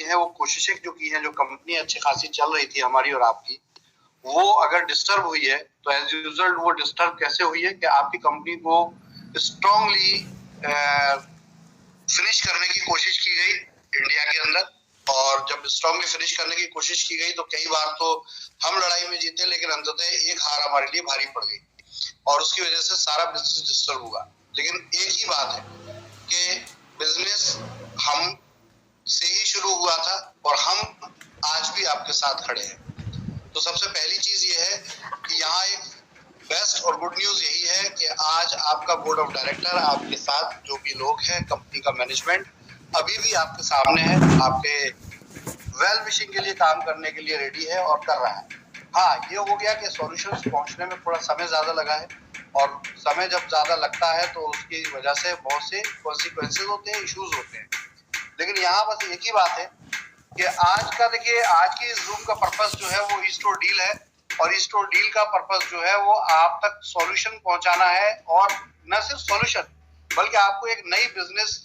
हैं, वो कोशिशें जो की हैं, जो कंपनी अच्छी खासी चल रही थी हमारी और आपकी, वो अगर डिस्टर्ब हुई है तो एज यूजुअल वो डिस्टर्ब कैसे हुई है कि आपकी कंपनी को स्ट्रांगली फिनिश करने की कोशिश की गई इंडिया के अंदर, और जब स्ट्रांगली फिनिश करने की कोशिश की गई तो कई बार तो हम लड़ाई में जीते, लेकिन अंततः एक हार हमारे लिए भारी पड़ गई और उसकी वजह से सारा बिजनेस डिस्टर्ब हुआ। लेकिन एक ही बात है कि बिजनेस हम से ही शुरू हुआ था और हम आज भी आपके साथ खड़े हैं। तो सबसे पहली चीज ये है कि यहाँ एक बेस्ट और गुड न्यूज यही है कि आज आपका बोर्ड ऑफ डायरेक्टर, आपके साथ जो भी लोग हैं, कंपनी का मैनेजमेंट अभी भी आपके सामने है, आपके वेल विशिंग के लिए काम करने के लिए रेडी है और कर रहा है। हाँ, ये हो गया कि सॉल्यूशंस पहुंचने में थोड़ा समय ज्यादा लगा है, और समय जब ज्यादा लगता है तो उसकी वजह से बहुत से कॉन्सिक्वेंसेज होते हैं, इश्यूज होते हैं। लेकिन यहाँ बस एक ही बात है कि आज का देखिए, आज की इस जूम का पर्पस जो है वो ईस्टोर डील है, और ईस्टोर डील का पर्पस जो है वो आप तक सॉल्यूशन पहुंचाना है, और न सिर्फ सॉल्यूशन बल्कि आपको एक नई बिजनेस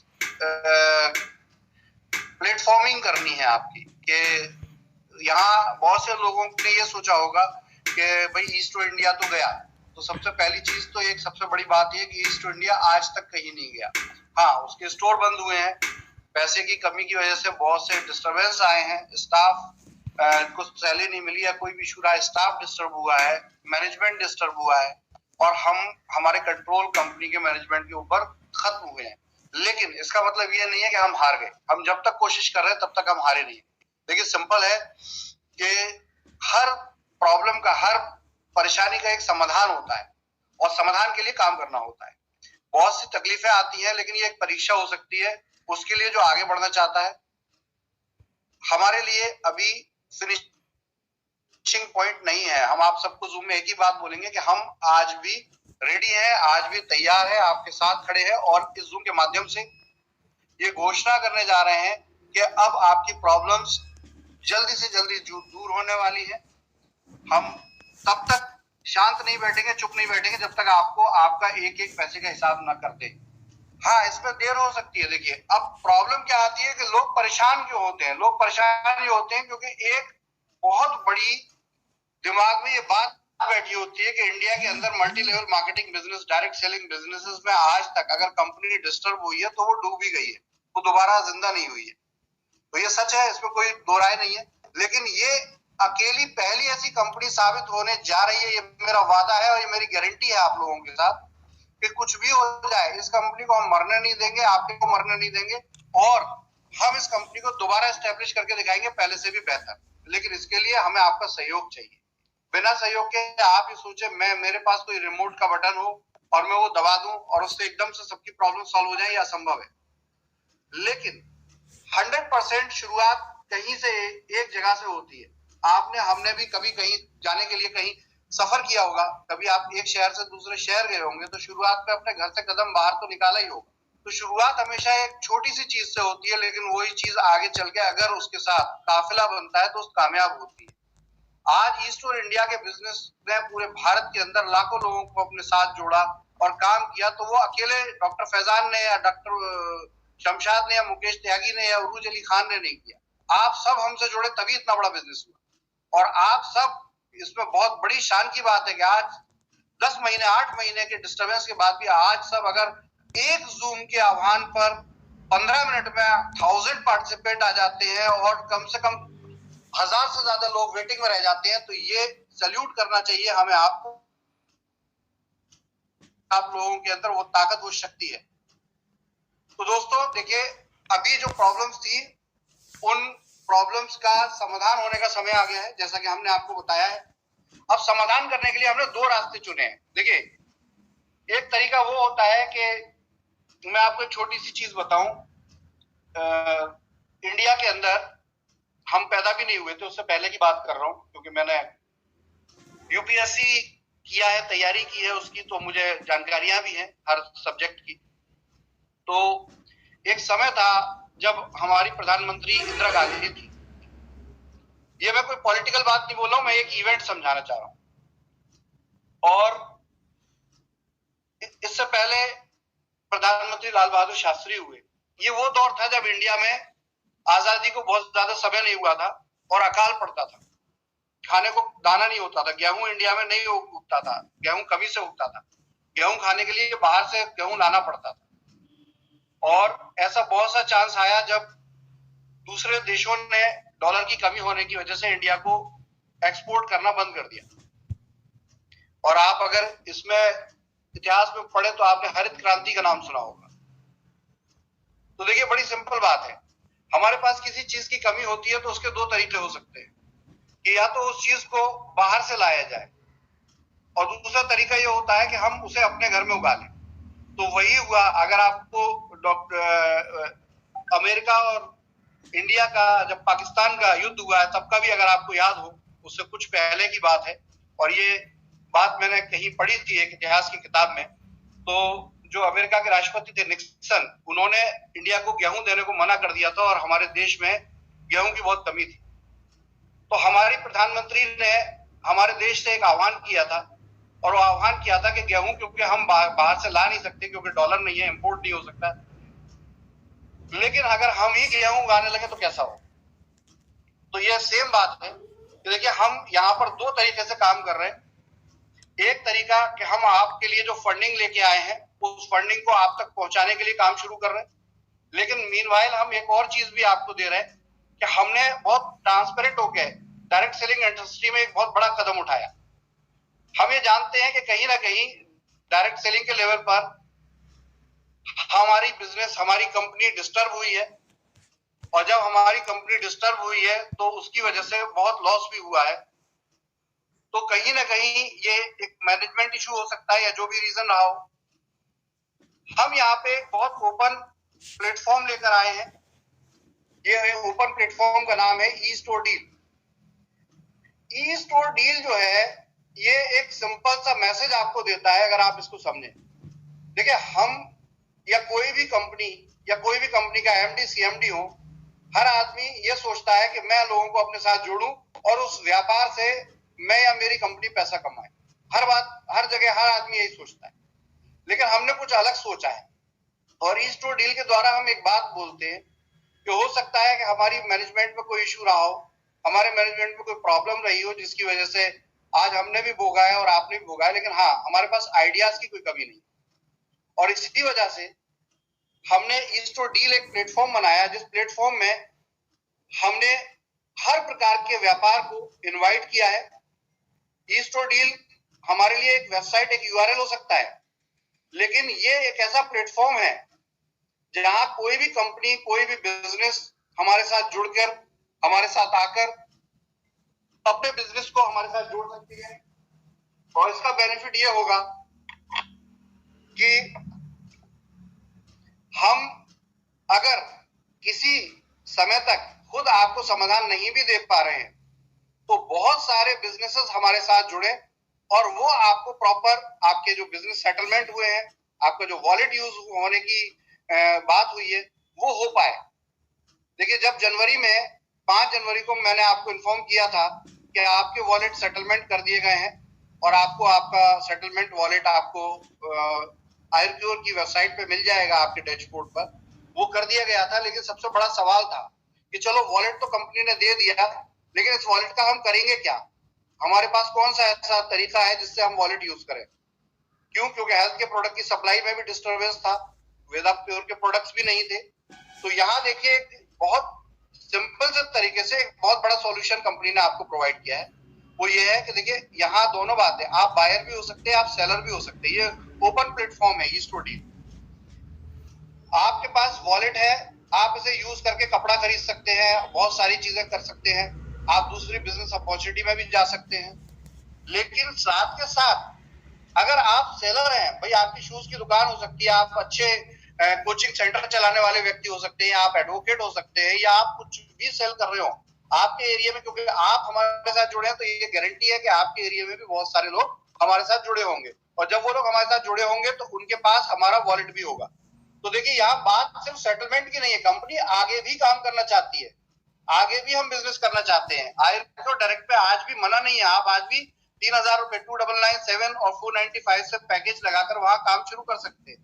प्लेटफॉर्मिंग करनी है आपकी। कि यहाँ बहुत से लोगों ने ये सोचा होगा कि भाई ईस्ट टू इंडिया तो गया, तो सबसे पहली चीज तो एक सबसे बड़ी बात ये कि ईस्ट टू इंडिया आज तक कहीं नहीं गया। हाँ, उसके स्टोर बंद हुए हैं, पैसे की कमी की वजह से बहुत से डिस्टर्बेंस आए हैं, स्टाफ को सैलरी नहीं मिली है, कोई भी इशू रहा है, स्टाफ डिस्टर्ब हुआ है, मैनेजमेंट डिस्टर्ब हुआ है, और हमारे कंट्रोल कंपनी के मैनेजमेंट के ऊपर खत्म हुए हैं। लेकिन इसका मतलब ये नहीं है कि हम हार गए। हम जब तक कोशिश कर रहे हैं तब तक हम हारे नहीं। देखिए, सिंपल है कि हर प्रॉब्लम का, हर परेशानी का एक समाधान होता है, और समाधान के लिए काम करना होता है। बहुत सी तकलीफें आती हैं, लेकिन ये एक परीक्षा हो सकती है उसके लिए जो आगे बढ़ना चाहता है। हमारे लिए अभी फिनिशिंग पॉइंट नहीं है। हम आप सबको जूम में एक ही बात बोलेंगे कि हम आज भी रेडी हैं, आज भी तैयार है, आपके साथ खड़े हैं, और इस जूम के माध्यम से ये घोषणा करने जा रहे हैं कि अब आपकी प्रॉब्लम्स जल्दी से जल्दी दूर होने वाली है। हम तब तक शांत नहीं बैठेंगे, चुप नहीं बैठेंगे जब तक आपको आपका एक एक पैसे का हिसाब न कर दे। हाँ, इसमें देर हो सकती है। देखिए, अब प्रॉब्लम क्या आती है कि लोग परेशान क्यों होते हैं? लोग परेशान ये होते हैं क्योंकि एक बहुत बड़ी दिमाग में ये बात बैठी होती है कि इंडिया के अंदर multi level marketing business, direct selling businesses में आज तक अगर कंपनी डिस्टर्ब हुई है तो वो डूबी गई है, वो दोबारा जिंदा नहीं हुई है। तो ये सच है, इसमें कोई दो राय नहीं है। लेकिन ये अकेली पहली ऐसी कंपनी साबित होने जा रही है, ये मेरा वादा है और ये मेरी गारंटी है आप लोगों के साथ कि कुछ भी हो जाए इस कंपनी को हम मरने नहीं देंगे, आपको मरने नहीं देंगे, और हम इस कंपनी को दोबारा एस्टेब्लिश करके दिखाएंगे पहले से भी बेहतर। लेकिन इसके लिए हमें आपका सहयोग चाहिए। बिना सहयोग के आप ये सोचे मेरे पास कोई रिमोट का बटन हो और मैं वो दबा दूं और उससे एकदम से सबकी प्रॉब्लम सॉल्व हो जाए, ये असंभव है। लेकिन 100% शुरुआत कहीं से, एक जगह से होती है। हमने भी कभी कहीं जाने के लिए कहीं सफर किया होगा, कभी आप एक शहर से दूसरे शहर गए होंगे, तो शुरुआत में अपने घर से कदम बाहर तो निकाला ही होगा। तो शुरुआत हमेशा एक छोटी सी चीज से होती है, लेकिन वही चीज आगे चल के अगर उसके साथ काफिला बनता है तो कामयाब होती है। आज ईस्ट और इंडिया के बिजनेस ने पूरे भारत के अंदर लाखों लोगों को अपने साथ जोड़ा और काम किया, तो वो अकेले डॉक्टर फैजान ने या डॉक्टर शमशाद ने या मुकेश त्यागी ने या उरूज अली खान ने नहीं किया। आप सब हमसे जुड़े तभी इतना बड़ा बिजनेस हुआ। और आप सब, इसमें बहुत बड़ी शान की बात है कि आज 10 महीने 8 महीने के डिस्टर्बेंस के बाद भी आज सब अगर एक जूम के आह्वान पर 15 मिनट में 1000 पार्टिसिपेंट आ जाते हैं और कम से कम 1000 से ज्यादा लोग वेटिंग में रह जाते हैं, तो ये सैल्यूट करना चाहिए हमें आपको। आप लोगों के अंदर वो ताकत, वो शक्ति है। तो दोस्तों देखिए, अभी जो प्रॉब्लम्स थी उन प्रॉब्लम्स का समाधान होने का समय आ गया है, जैसा कि हमने आपको बताया है। अब समाधान करने के लिए हमने दो रास्ते चुने हैं। देखिए, एक तरीका वो होता है कि मैं आपको एक छोटी सी चीज बताऊं। इंडिया के अंदर हम पैदा भी नहीं हुए थे, उससे पहले की बात कर रहा हूं, क्योंकि मैंने यूपीएससी किया है, तैयारी की है उसकी, तो मुझे जानकारियां भी हैं हर सब्जेक्ट की। तो एक समय था जब हमारी प्रधानमंत्री इंदिरा गांधी थी। ये मैं कोई पॉलिटिकल बात नहीं बोल रहा हूं, मैं एक इवेंट समझाना चाह रहा हूं। और इससे पहले प्रधानमंत्री लाल बहादुर शास्त्री हुए। ये वो दौर था जब इंडिया में आजादी को बहुत ज्यादा समय नहीं हुआ था और अकाल पड़ता था, खाने को दाना नहीं होता था, गेहूं इंडिया में नहीं उगता था, गेहूं कमी से उगता था, गेहूं खाने के लिए बाहर से गेहूं लाना पड़ता था। और ऐसा बहुत सा चांस आया जब दूसरे देशों ने डॉलर की कमी होने की वजह से इंडिया को एक्सपोर्ट करना बंद कर दिया। और आप अगर इसमें इतिहास में पढ़े तो आपने हरित क्रांति का नाम सुना होगा। तो देखिए बड़ी सिंपल बात है, हमारे पास किसी चीज की कमी होती है तो उसके दो तरीके हो सकते हैं कि या तो उस चीज को बाहर से लाया जाए और दूसरा तरीका ये होता है कि हम उसे अपने घर में उगा लें। तो वही हुआ। अगर आपको अमेरिका और इंडिया का जब पाकिस्तान का युद्ध हुआ है तब का भी अगर आपको याद हो, उससे कुछ पहले की बात है और ये बात मैंने कहीं पढ़ी थी एक इतिहास की किताब में। तो जो अमेरिका के राष्ट्रपति थे निक्सन, उन्होंने इंडिया को गेहूं देने को मना कर दिया था और हमारे देश में गेहूं की बहुत कमी थी। तो हमारी प्रधानमंत्री ने हमारे देश से एक आह्वान किया था और वो आह्वान किया था कि गेहूं क्योंकि हम बाहर से ला नहीं सकते क्योंकि डॉलर नहीं है, इंपोर्ट नहीं हो सकता, लेकिन अगर हम ही गेहूं उगाने लगे तो कैसा हो। तो ये सेम बात है कि देखिए हम यहाँ पर दो तरीके से काम कर रहे हैं। एक तरीका कि हम आपके लिए जो फंडिंग लेके आए हैं उस फंडिंग को आप तक पहुंचाने के लिए काम शुरू कर रहे हैं, लेकिन मीनवाइल हम एक और चीज भी आपको दे रहे हैं कि हमने बहुत ट्रांसपेरेंट होकर डायरेक्ट सेलिंग इंडस्ट्री में एक बहुत बड़ा कदम उठाया। हम ये जानते हैं कि कहीं ना कहीं डायरेक्ट सेलिंग के लेवल पर हमारी बिजनेस, हमारी कंपनी डिस्टर्ब हुई है और जब हमारी कंपनी डिस्टर्ब हुई है तो उसकी वजह से बहुत लॉस भी हुआ है। तो कहीं ना कहीं ये एक मैनेजमेंट इशू हो सकता है या जो भी रीजन रहा हो, हम यहाँ पे बहुत ओपन प्लेटफॉर्म लेकर आए हैं। ये ओपन प्लेटफॉर्म का नाम है e store deal. E store deal जो है ये एक सिंपल सा मैसेज आपको देता है अगर आप इसको समझें। देखिए हम या कोई भी कंपनी का एमडी सीएमडी हो, हर आदमी ये सोचता है कि मैं लोगों को अपने साथ जोड़ूं और उस व्यापार से मैं या मेरी कंपनी पैसा कमाए। हर जगह हर आदमी यही सोचता है, लेकिन हमने कुछ अलग सोचा है और ई स्टोर डील के द्वारा हम एक बात बोलते हैं कि हो सकता है कि हमारी मैनेजमेंट में कोई इशू रहा हो, हमारे मैनेजमेंट में कोई प्रॉब्लम रही हो जिसकी वजह से आज हमने भी भोगा है और आपने भी भोगा है, लेकिन हाँ हमारे पास आइडियाज की कोई कमी नहीं। और इसी वजह से हमने ई स्टोर डील एक प्लेटफॉर्म बनाया जिस प्लेटफॉर्म में हमने हर प्रकार के व्यापार को इनवाइट किया है। ई स्टोर डील हमारे लिए एक वेबसाइट, एक यूआरएल हो सकता है, लेकिन ये एक ऐसा प्लेटफॉर्म है जहां कोई भी कंपनी, कोई भी बिजनेस हमारे साथ जुड़कर, हमारे साथ आकर अपने बिजनेस को हमारे साथ जोड़ सकती है। और इसका बेनिफिट ये होगा कि हम अगर किसी समय तक खुद आपको समाधान नहीं भी दे पा रहे हैं तो बहुत सारे बिजनेसेस हमारे साथ जुड़े और वो आपको प्रॉपर आपके जो बिजनेस सेटलमेंट हुए हैं, आपका जो वॉलेट यूज होने की बात हुई है वो हो पाए। देखिए जब जनवरी में 5 जनवरी को मैंने आपको इन्फॉर्म किया था कि आपके वॉलेट सेटलमेंट कर दिए गए हैं और आपको आपका सेटलमेंट वॉलेट आपको आयरक्योर की वेबसाइट पे मिल जाएगा आपके डैशबोर्ड पर, वो कर दिया गया था। लेकिन सबसे बड़ा सवाल था कि चलो वॉलेट तो कंपनी ने दे दिया, लेकिन इस वॉलेट का हम करेंगे क्या, हमारे पास कौन सा ऐसा तरीका है जिससे हम वॉलेट यूज करें। क्योंकि हेल्थ के प्रोडक्ट की सप्लाई में भी डिस्टर्बेंस था, वेदा प्योर के प्रोडक्ट्स भी नहीं थे। तो यहाँ देखिए बहुत सिंपल से तरीके से एक बहुत बड़ा सॉल्यूशन कंपनी ने आपको प्रोवाइड किया है। वो ये है कि देखिए यहाँ दोनों बातें, आप बायर भी हो सकते हैं, आप सेलर भी हो सकते हैं। ये ओपन प्लेटफॉर्म है ई स्टोर डील। आपके पास वॉलेट है, आप इसे यूज करके कपड़ा खरीद सकते हैं, बहुत सारी चीजें कर सकते हैं, आप दूसरी बिजनेस अपॉर्चुनिटी में भी जा सकते हैं। लेकिन साथ के साथ अगर आप सेलर हैं, भाई आपकी शूज की दुकान हो सकती है, आप अच्छे कोचिंग सेंटर चलाने वाले व्यक्ति हो सकते हैं, आप एडवोकेट हो सकते हैं, या आप कुछ भी सेल कर रहे हो आपके एरिया में, क्योंकि आप हमारे साथ जुड़े हैं तो ये गारंटी है कि आपके एरिया में भी बहुत सारे लोग हमारे साथ जुड़े होंगे और जब वो लोग हमारे साथ जुड़े होंगे तो उनके पास हमारा वॉलेट भी होगा। तो देखिए यहाँ बात सिर्फ सेटलमेंट की नहीं है, कंपनी आगे भी काम करना चाहती है, आगे भी हम बिजनेस करना चाहते हैं। आयरक्योर डायरेक्ट पे आज भी मना नहीं है, आप आज भी 3,000 रुपए 2997 और 495 से पैकेज लगाकर वहां काम शुरू कर सकते हैं।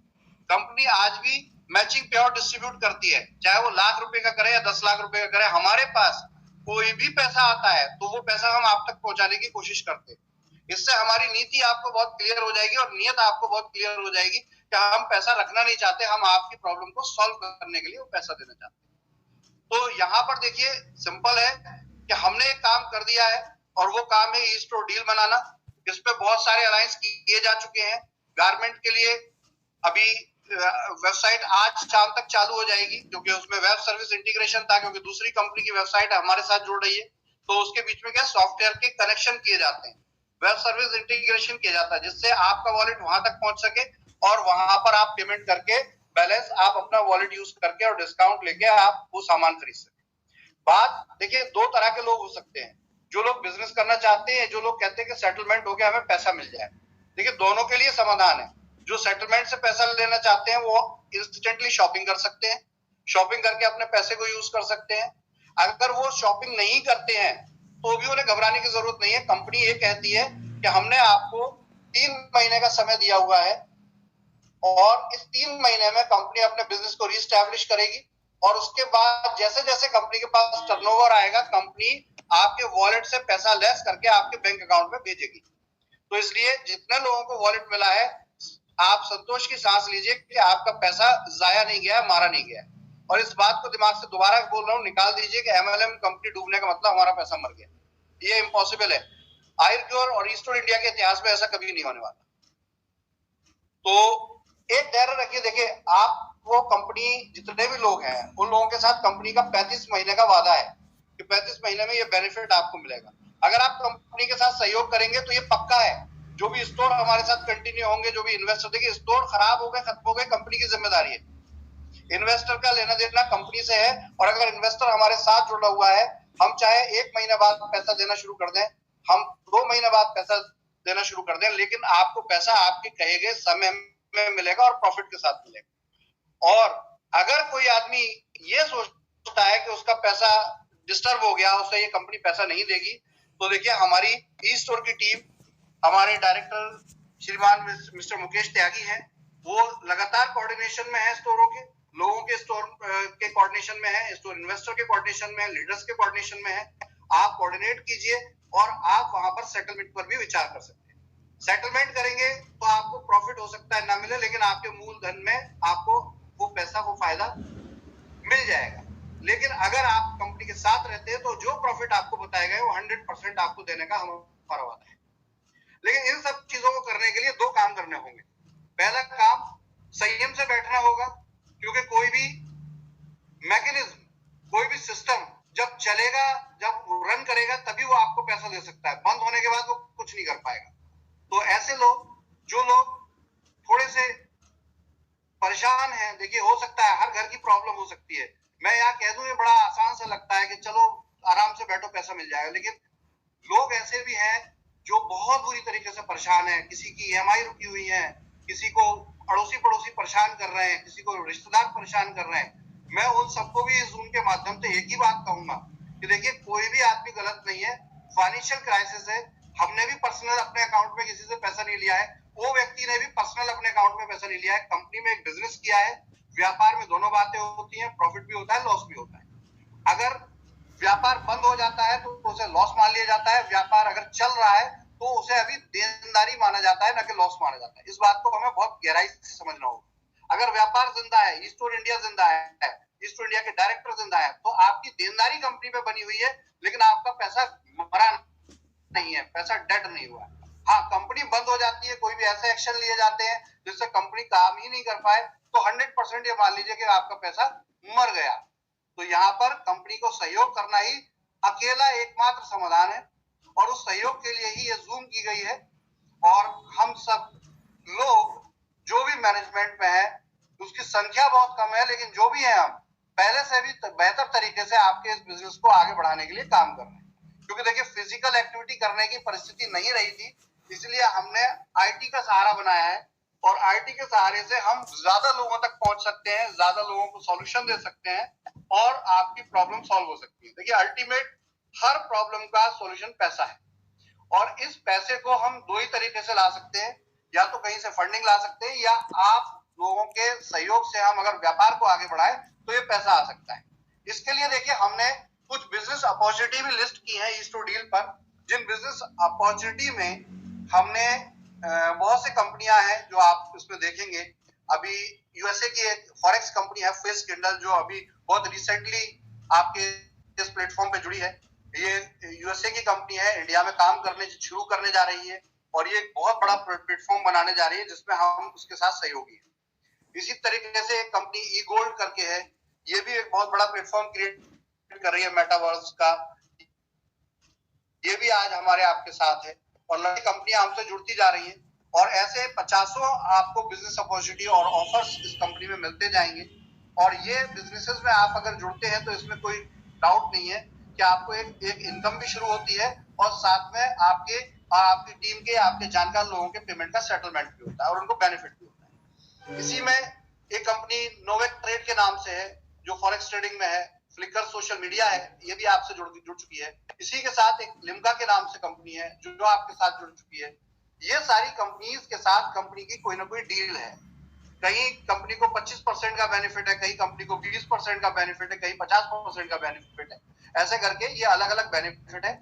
कंपनी आज भी मैचिंग पे आउट डिस्ट्रीब्यूट करती है, चाहे वो लाख रुपए का करे या 10 लाख रुपए का करे। हमारे पास कोई भी पैसा आता है तो वो पैसा हम आप तक पहुंचाने की कोशिश करते हैं। इससे हमारी नीति आपको बहुत क्लियर हो जाएगी और नियत आपको बहुत क्लियर हो जाएगी कि हम पैसा रखना नहीं चाहते, हम आपकी प्रॉब्लम को सॉल्व करने के लिए वो पैसा देना चाहते हैं। तो यहाँ पर देखिए सिंपल है कि हमने एक काम कर दिया है और वो काम है ई स्टोर डील बनाना। इस पे बहुत सारे अलायंस किए जा चुके हैं। गारमेंट के लिए अभी वेबसाइट आज शाम तक चालू हो जाएगी, क्योंकि उसमें वेब सर्विस इंटीग्रेशन था, क्योंकि दूसरी कंपनी की वेबसाइट हमारे साथ जुड़ रही है, तो उसके बीच में क्या सॉफ्टवेयर के कनेक्शन किए जाते हैं, वेब सर्विस इंटीग्रेशन किया जाता है, जिससे आपका वॉलेट वहां तक पहुंच सके और वहां पर आप पेमेंट करके बैलेंस आप अपना वॉलेट यूज करके और डिस्काउंट लेके आप वो सामान खरीद सके। बात देखिए, दो तरह के लोग हो सकते हैं, जो लोग बिजनेस करना चाहते हैं, जो लोग कहते हैं कि सेटलमेंट हो गया हमें पैसा मिल जाए। देखिए दोनों के लिए समाधान है। जो सेटलमेंट से पैसा लेना चाहते हैं वो इंस्टेंटली शॉपिंग कर सकते हैं, शॉपिंग करके अपने पैसे को यूज कर सकते हैं। अगर वो शॉपिंग नहीं करते हैं तो भी उन्हें घबराने की जरूरत नहीं है। कंपनी ये कहती है कि हमने आपको 3 महीने का समय दिया हुआ है और इस 3 महीने में कंपनी अपने बिजनेस को रीस्टैब्लिश करेगी और उसके बाद जैसे जैसे कंपनी के पास टर्नओवर आएगा, कंपनी आपके वॉलेट से पैसा लेस करके आपके बैंक अकाउंट में भेजेगी। तो इसलिए जितने लोगों को वॉलेट मिला है, आप संतोष की सांस लीजिए कि आपका पैसा जाया नहीं गया, मारा नहीं गया। और इस बात को दिमाग से दोबारा बोल रहा हूँ, निकाल दीजिए कि एमएलएम कंपनी डूबने का मतलब हमारा पैसा मर गया। ये इम्पॉसिबल है। आयुर्क्योर और ईस्टर्न इंडिया के इतिहास में ऐसा कभी नहीं होने वाला। तो एक धैर्य रखिए। देखिए, आप वो कंपनी जितने भी लोग हैं उन लोगों के साथ कंपनी का 35 महीने का वादा है कि 35 महीने में ये बेनिफिट आपको मिलेगा। अगर आप कंपनी के साथ सहयोग करेंगे तो ये पक्का है, जो भी स्टोर हमारे साथ कंटिन्यू होंगे, जो भी इन्वेस्टर, देखिए स्टोर खराब हो गए, खत्म हो गए, कंपनी की जिम्मेदारी है। इन्वेस्टर का लेना देना कंपनी से है। और अगर इन्वेस्टर हमारे साथ जुड़ा हुआ है, हम चाहे 1 महीने बाद पैसा देना शुरू कर दें, हम 2 महीने बाद पैसा देना शुरू कर दें, लेकिन आपको पैसा आपके कहे गए समय में मिलेगा और प्रॉफिट के साथ मिलेगा। और अगर कोई आदमी ये सोचता है कि उसका पैसा डिस्टर्ब हो गया, उसे ये कंपनी पैसा नहीं देगी, तो देखिए हमारी ई स्टोर की टीम, हमारे डायरेक्टर श्रीमान मिस्टर मुकेश त्यागी हैं, वो लगातार कोऑर्डिनेशन में है, स्टोरों के लोगों के स्टोर के कोऑर्डिनेशन में है, स्टोर इन्वेस्टर के कोऑर्डिनेशन में है, लीडर्स के कोऑर्डिनेशन में है। आप कोऑर्डिनेट कीजिए और आप वहां पर सेटलमेंट पर भी विचार कर सकते हैं। सेटलमेंट करेंगे तो आपको प्रॉफिट हो सकता है ना मिले, लेकिन आपके मूलधन में आपको वो पैसा, वो फायदा मिल जाएगा। लेकिन अगर आप कंपनी के साथ रहते हैं तो जो प्रॉफिट आपको बताया गया वो 100% आपको देने का हमारा वादा है। लेकिन इन सब चीजों को करने के लिए 2 काम करने होंगे। पहला काम, संयम से बैठना होगा, क्योंकि कोई भी मैकेनिज्म, कोई भी सिस्टम जब चलेगा, जब रन करेगा, तभी वो आपको पैसा दे सकता है। बंद होने के बाद वो कुछ नहीं कर पाएगा। तो ऐसे लोग, जो लोग थोड़े से परेशान हैं, देखिए हो सकता है हर घर की प्रॉब्लम हो सकती है। मैं यहाँ कह दूं, ये बड़ा आसान सा लगता है कि चलो आराम से बैठो पैसा मिल जाएगा, लेकिन लोग ऐसे भी हैं जो बहुत बुरी तरीके से परेशान है। किसी की ईएमआई रुकी हुई है, किसी को अड़ोसी पड़ोसी परेशान कर रहे हैं, किसी को रिश्तेदार परेशान कर रहे हैं। मैं उन सबको भी इस जूम के माध्यम से एक ही बात कहूंगा कि देखिए, कोई भी आदमी गलत नहीं है। फाइनेंशियल क्राइसिस है, हमने भी पर्सनल अपने अकाउंट में किसी से पैसा नहीं लिया है, वो व्यक्ति ने भी पर्सनल अपने अकाउंट में पैसा नहीं लिया है। कंपनी में एक बिजनेस किया है, व्यापार में दोनों बातें होती हैं, प्रॉफिट भी होता है, लॉस भी होता है। अगर व्यापार बंद हो जाता है तो उसे लॉस मान लिया जाता है, व्यापार अगर चल रहा है तो उसे अभी देनदारी माना जाता है, न कि लॉस माना जाता है। इस बात को हमें बहुत गहराई से समझना होगा। अगर व्यापार जिंदा है, ईस्टर्न इंडिया जिंदा है, ईस्टर्न इंडिया के डायरेक्टर जिंदा है, तो आपकी देनदारी कंपनी में बनी हुई है, लेकिन आपका पैसा मरा नहीं है, पैसा डेड नहीं हुआ है। हाँ, कंपनी बंद हो जाती है, कोई भी ऐसे एक्शन लिए जाते हैं जिससे कंपनी काम ही नहीं कर पाए, तो 100% ये मान लीजिए कि आपका पैसा मर गया। तो यहाँ पर कंपनी को सहयोग करना ही अकेला एकमात्र समाधान है, और उस सहयोग के लिए ही ये जूम की गई है। और हम सब लोग जो भी मैनेजमेंट में है, उसकी संख्या बहुत कम है, लेकिन जो भी है, हम पहले से भी बेहतर तरीके से आपके इस बिजनेस को आगे बढ़ाने के लिए काम कर रहे हैं। क्योंकि देखिए, फिजिकल एक्टिविटी करने की परिस्थिति नहीं रही थी, इसलिए हमने आईटी का सहारा बनाया है, और आईटी के सहारे से हम ज्यादा लोगों तक पहुंच सकते हैं, ज्यादा लोगों को सॉल्यूशन दे सकते हैं, और आपकी प्रॉब्लम सॉल्व हो सकती है। देखिए, अल्टीमेट हर प्रॉब्लम का सॉल्यूशन पैसा है, और इस पैसे को हम 2 ही तरीके से ला सकते हैं। या तो कहीं से फंडिंग ला सकते हैं, या आप लोगों के सहयोग से हम अगर व्यापार को आगे बढ़ाए तो ये पैसा आ सकता है। इसके लिए देखिए हमने कुछ बिजनेस अपॉर्चुनिटी भी लिस्ट की है ईस्टो डील पर, जिन बिजनेस अपॉर्चुनिटी में हमने बहुत सी कंपनियां हैं जो आप इसमें देखेंगे। अभी यूएसए की एक फॉरेक्स कंपनी है फेस किंडल, जो अभी बहुत रिसेंटली आपके इस प्लेटफॉर्म पे जुड़ी है। ये यूएसए की कंपनी है, इंडिया में काम करने शुरू करने जा रही है और ये एक बहुत बड़ा प्लेटफॉर्म बनाने जा रही है जिसमें हम उसके साथ सहयोगी हैं। इसी तरीके से एक कंपनी ई गोल्ड करके है, ये भी एक बहुत बड़ा प्लेटफॉर्म क्रिएट कर रही है मेटावर्स का, ये भी आज हमारे आपके साथ है और नई कंपनियां हमसे जुड़ती जा रही हैं और ऐसे 50 आपको बिजनेस अपॉर्चुनिटी और ऑफर्स इस कंपनी में मिलते जाएंगे। और ये बिजनेसेस में आप अगर जुड़ते हैं तो इसमें कोई डाउट नहीं है कि आपको एक इनकम भी शुरू होती है और साथ में आपकी टीम के आपके जानकार लोगों के पेमेंट का सेटलमेंट भी होता है और उनको बेनिफिट भी होता है। इसी में एक कंपनी नोवेक ट्रेड के नाम से है जो फॉरेक्स ट्रेडिंग में है, फ्लिकर सोशल मीडिया है, ये भी आपसे जुड़ चुकी है। इसी के साथ एक लिम्का के नाम से कंपनी है जो आपके साथ जुड़ चुकी है। ये सारी कंपनीज के साथ कंपनी की कोई ना कोई डील है। कहीं कंपनी को 25% का बेनिफिट है, कहीं कंपनी को 20% का बेनिफिट है, कहीं 50% का बेनिफिट है। ऐसे करके ये अलग अलग बेनिफिट है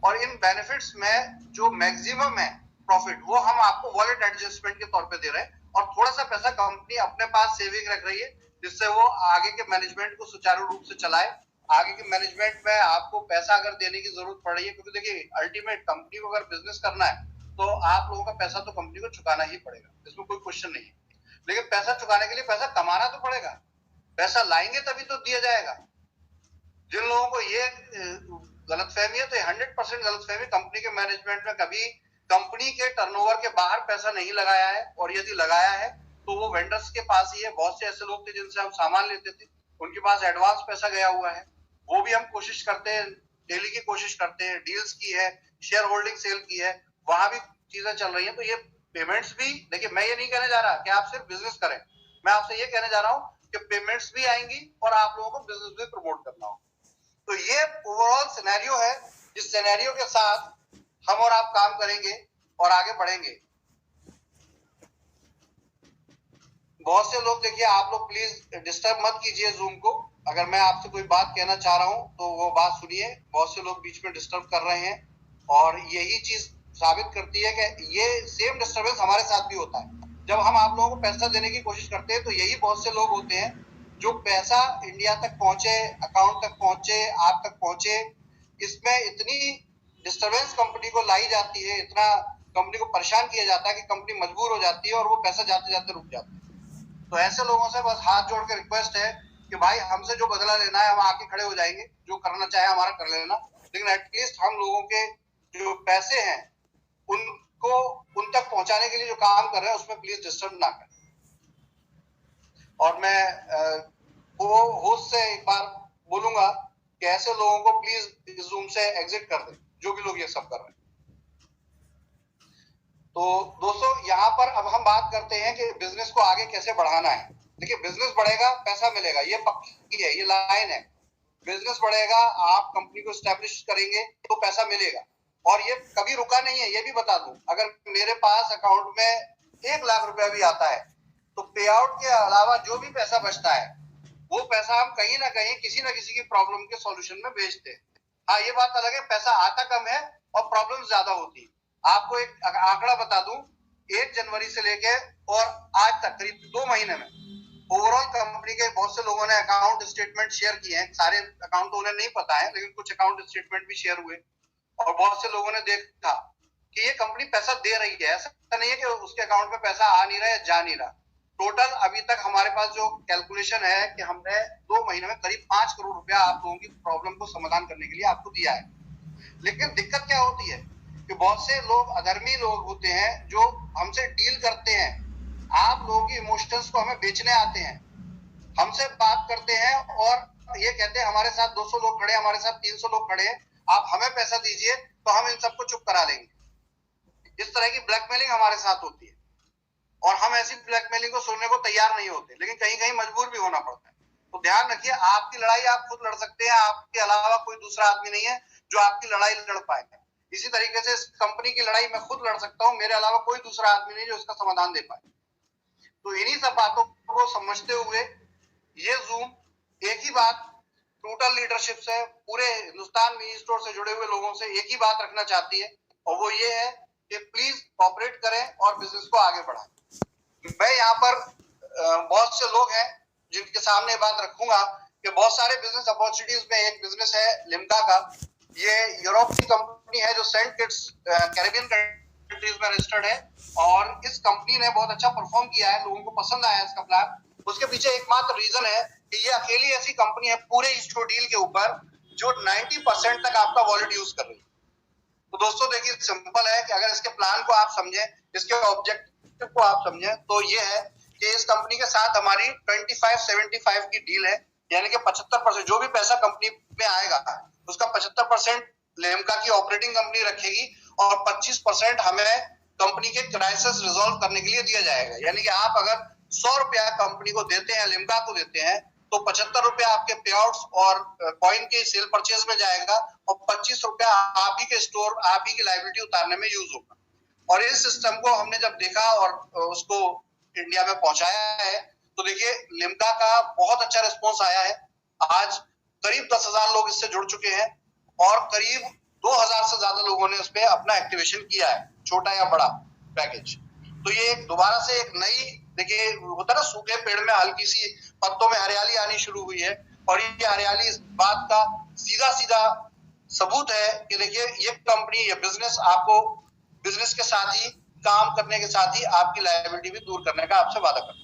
और इन बेनिफिट्स में जो मैक्सिमम है प्रॉफिट वो हम आपको वॉलेट एडजस्टमेंट के तौर पे दे रहे हैं और थोड़ा सा पैसा कंपनी अपने पास सेविंग रख रही है जिससे वो आगे के मैनेजमेंट को सुचारू रूप से चलाए। आगे के मैनेजमेंट में आपको पैसा अगर देने की जरूरत पड़ रही है, क्योंकि देखिए अल्टीमेट कंपनी को अगर बिजनेस करना है तो आप लोगों का पैसा तो कंपनी को चुकाना ही पड़ेगा, इसमें कोई क्वेश्चन नहीं है। लेकिन पैसा चुकाने के लिए पैसा कमाना तो पड़ेगा, पैसा लाएंगे तभी तो दिया जाएगा। जिन लोगों को ये गलतफहमी है तो 100% गलतफहमी, कंपनी के मैनेजमेंट में कभी कंपनी के टर्नओवर के बाहर पैसा नहीं लगाया है और यदि लगाया है तो वो वेंडर्स के पास ही है। बहुत से ऐसे लोग थे जिनसे हम सामान लेते थे, उनके पास एडवांस पैसा गया हुआ है, वो भी हम कोशिश करते हैं, डेली की कोशिश करते हैं। डील्स की है, शेयर होल्डिंग सेल की है, वहां भी चीजें चल रही है। तो ये पेमेंट्स भी देखिए, मैं ये नहीं कहने जा रहा कि आप सिर्फ बिजनेस करें, मैं आपसे ये कहने जा रहा हूँ कि पेमेंट्स भी आएंगी और आप लोगों को बिजनेस भी प्रमोट करना होगा। तो ये ओवरऑल सिनेरियो है जिस सिनेरियो के साथ हम और आप काम करेंगे और आगे बढ़ेंगे। बहुत से लोग देखिए, आप लोग प्लीज डिस्टर्ब मत कीजिए जूम को, अगर मैं आपसे कोई बात कहना चाह रहा हूं तो वो बात सुनिए। बहुत से लोग बीच में डिस्टर्ब कर रहे हैं और यही चीज साबित करती है कि ये सेम डिस्टर्बेंस हमारे साथ भी होता है। जब हम आप लोगों को पैसा देने की कोशिश करते हैं तो यही बहुत से लोग होते हैं जो पैसा इंडिया तक पहुंचे, अकाउंट तक पहुंचे, आप तक पहुंचे, इसमें इतनी डिस्टर्बेंस कंपनी को लाई जाती है, इतना कंपनी को परेशान किया जाता है कि कंपनी मजबूर हो जाती है और वो पैसा जाते जाते रुक जाता है। तो ऐसे लोगों से बस हाथ जोड़ के रिक्वेस्ट है कि भाई हमसे जो बदला लेना है हम आके खड़े हो जाएंगे, जो करना चाहे हमारा कर लेना, लेकिन एटलीस्ट हम लोगों के जो पैसे हैं उनको उन तक पहुंचाने के लिए जो काम कर रहे हैं उसमें प्लीज डिस्टर्ब ना करें। और मैं वो होस्ट से एक बार बोलूंगा कि ऐसे लोगों को प्लीज इस जूम से एग्जिट कर दें, जो भी लोग ये सब कर रहे हैं। तो दोस्तों, यहाँ पर अब हम बात करते हैं कि बिजनेस को आगे कैसे बढ़ाना है। देखिए, बिजनेस बढ़ेगा पैसा मिलेगा, ये पक्की है, ये लाइन है। बिजनेस बढ़ेगा, आप कंपनी को स्टैब्लिश करेंगे तो पैसा मिलेगा और ये कभी रुका नहीं है। ये भी बता दूं, अगर मेरे पास अकाउंट में 1 लाख रुपया भी आता है तो पे आउट के अलावा जो भी पैसा बचता है वो पैसा हम कहीं ना कहीं किसी ना किसी की प्रॉब्लम के सॉल्यूशन में भेजते हैं। हाँ, ये बात अलग है, पैसा आता कम है और प्रॉब्लम ज्यादा होती है। आपको एक आंकड़ा बता दूं, 1 जनवरी से लेके और आज तक करीब 2 महीने में ओवरऑल कंपनी के बहुत से लोगों ने अकाउंट स्टेटमेंट शेयर किए हैं। सारे अकाउंट तो उन्हें नहीं पता है, लेकिन कुछ अकाउंट स्टेटमेंट भी शेयर हुए और बहुत से लोगों ने देखा कि ये कंपनी पैसा दे रही है। ऐसा नहीं है कि उसके अकाउंट में पैसा आ नहीं रहा है, जा नहीं रहा। टोटल अभी तक हमारे पास जो कैलकुलेशन है कि हमने 2 महीने में करीब 5 करोड़ रुपया आप लोगों की प्रॉब्लम को समाधान करने के लिए आपको दिया है। लेकिन दिक्कत क्या होती है कि बहुत से लोग अधर्मी लोग होते हैं जो हमसे डील करते हैं, आप लोगों की इमोशंस को हमें बेचने आते हैं, हमसे बात करते हैं और ये कहते हैं हमारे साथ 200 लोग खड़े, हमारे साथ 300 लोग खड़े हैं, आप हमें पैसा दीजिए तो हम इन सबको चुप करा लेंगे। इस तरह की ब्लैकमेलिंग हमारे साथ होती है और हम ऐसी ब्लैकमेलिंग को सुनने को तैयार नहीं होते, लेकिन कहीं कहीं मजबूर भी होना पड़ता है। तो ध्यान रखिए, आपकी लड़ाई आप खुद लड़ सकते हैं, आपके अलावा कोई दूसरा आदमी नहीं है जो आपकी लड़ाई लड़ पाएगा। इसी तरीके से इस कंपनी की लड़ाई मैं खुद लड़ सकता हूं, मेरे अलावा कोई दूसरा आदमी नहीं जो इसका समाधान दे पाए। तो इन्हीं सब बातों को समझते हुए ये जूम एक ही बात टोटल लीडरशिप से, पूरे हिंदुस्तान में ई स्टोर से जुड़े हुए लोगों से एक ही बात रखना चाहती है, और वो ये है कि प्लीज कॉपरेट करें और बिजनेस को आगे बढ़ाएं। मैं यहाँ पर बहुत से लोग हैं जिनके सामने बात रखूंगा कि बहुत सारे बिजनेस अपॉर्चुनिटीज में एक बिजनेस है लिम्का का। ये यूरोप की कंपनी है जो सेंट किट्स कैरेबियन कंट्रीज में रजिस्टर्ड है, और इस कंपनी ने बहुत अच्छा परफॉर्म किया है, लोगों को पसंद आया इसका प्लान। उसके पीछे एकमात्र रीजन है कि ये अकेली ऐसी कंपनी है पूरे ईस्टो डील के ऊपर जो 90% तक आपका वॉलेट यूज कर रही है। तो दोस्तों देखिए, सिंपल है कि अगर इसके प्लान को आप समझें, इसके ऑब्जेक्टिव को आप समझें, तो ये है कि इस कंपनी के साथ हमारी 25-75 की डील है, यानी कि 75% जो भी पैसा कंपनी में आएगा उसका 75% लिम्का की ऑपरेटिंग कंपनी रखेगी और 25% हमें कंपनी के क्राइसिस रिजॉल्व करने के लिए दिया जाएगा। यानी कि आप अगर 100 रुपया कंपनी को देते हैं, लिम्का को देते हैं, तो 75 रुपया आपके पे आउट्स और कॉइन के सेल परचेज में जाएगा और 25 रुपया आप ही के स्टोर, आप ही की लायबिलिटी उतारने में यूज होगा। और इस सिस्टम को हमने जब देखा और उसको इंडिया में पहुंचाया है, तो देखिए लिम्का का बहुत अच्छा रिस्पॉन्स आया है। आज करीब 10,000 लोग इससे जुड़ चुके हैं और करीब 2,000 से ज्यादा लोगों ने उस पर अपना एक्टिवेशन किया है, छोटा या बड़ा पैकेज। तो ये दोबारा से एक नई, देखिए होता है ना सूखे पेड़ में हल्की सी पत्तों में हरियाली आनी शुरू हुई है, और ये हरियाली इस बात का सीधा सीधा सबूत है कि देखिए ये कंपनी, ये बिजनेस आपको बिजनेस के साथ ही, काम करने के साथ ही आपकी लायबिलिटी भी दूर करने का आपसे वादा करता है।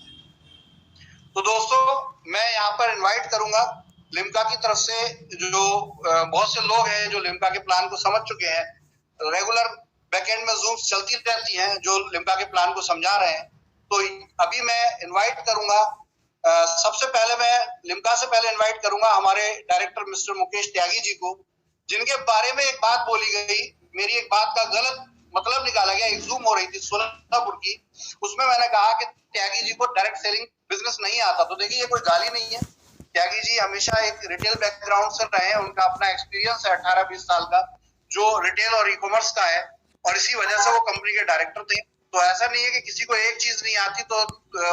तो दोस्तों मैं यहाँ पर इनवाइट करूंगा लिम्का की तरफ से, जो बहुत से लोग हैं जो लिम्का के प्लान को समझ चुके हैं, रेगुलर बैकएंड में जूम्स चलती रहती हैं जो लिम्का के प्लान को समझा रहे हैं। तो अभी मैं इनवाइट करूंगा, सबसे पहले मैं लिम्का से पहले इनवाइट करूंगा हमारे डायरेक्टर मिस्टर मुकेश त्यागी जी को, जिनके बारे में एक बात बोली गई, मेरी एक बात का गलत मतलब निकाला गया। एक जूम हो रही थी सोलापुर की, उसमें मैंने कहा कि त्यागी जी को डायरेक्ट सेलिंग बिजनेस नहीं आता। तो देखिए ये कोई गाली नहीं है, त्यागी जी हमेशा एक रिटेल बैकग्राउंड से रहे हैं, उनका अपना एक्सपीरियंस है 18-20 साल का जो रिटेल और ई कॉमर्स का है, और इसी वजह से वो कंपनी के डायरेक्टर थे। तो ऐसा नहीं है कि किसी को एक चीज नहीं आती तो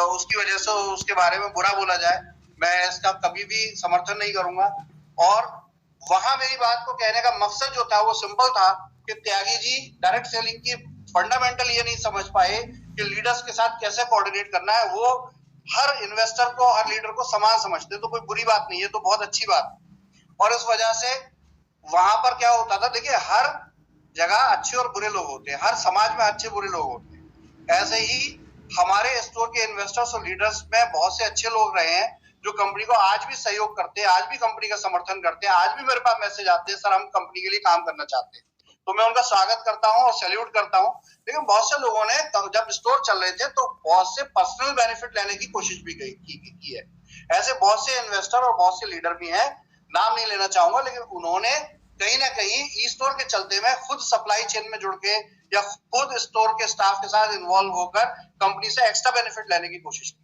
उसकी वजह से उसके बारे में बुरा बोला जाए, मैं इसका कभी भी समर्थन नहीं करूंगा। और वहां मेरी बात को कहने का मकसद जो था वो सिंपल था कि त्यागी जी डायरेक्ट सेलिंग की फंडामेंटल ये नहीं समझ पाए कि लीडर्स के साथ कैसे कोऑर्डिनेट करना है। वो हर इन्वेस्टर को, हर लीडर को समान समझते, तो कोई बुरी बात नहीं है, तो बहुत अच्छी बात। और इस वजह से वहां पर क्या होता था, देखिए हर जगह अच्छे और बुरे लोग होते हैं, हर समाज में अच्छे बुरे लोग होते हैं। ऐसे ही हमारे स्टोर के इन्वेस्टर्स और लीडर्स में बहुत से अच्छे लोग रहे हैं जो कंपनी को आज भी सहयोग करते हैं, आज भी कंपनी का समर्थन करते हैं, आज भी मेरे पास मैसेज आते हैं, सर हम कंपनी के लिए काम करना चाहते हैं। तो मैं उनका स्वागत करता हूं और सैल्यूट करता हूं। लेकिन बहुत से लोगों ने जब स्टोर चल रहे थे तो बहुत से पर्सनल बेनिफिट लेने की कोशिश भी की है। ऐसे बहुत से इन्वेस्टर और बहुत से लीडर भी हैं, नाम नहीं लेना चाहूंगा, लेकिन उन्होंने कहीं ना कहीं ई स्टोर के चलते में खुद सप्लाई चेन में जुड़ के या खुद स्टोर के स्टाफ के साथ इन्वॉल्व होकर कंपनी से एक्स्ट्रा बेनिफिट लेने की कोशिश की,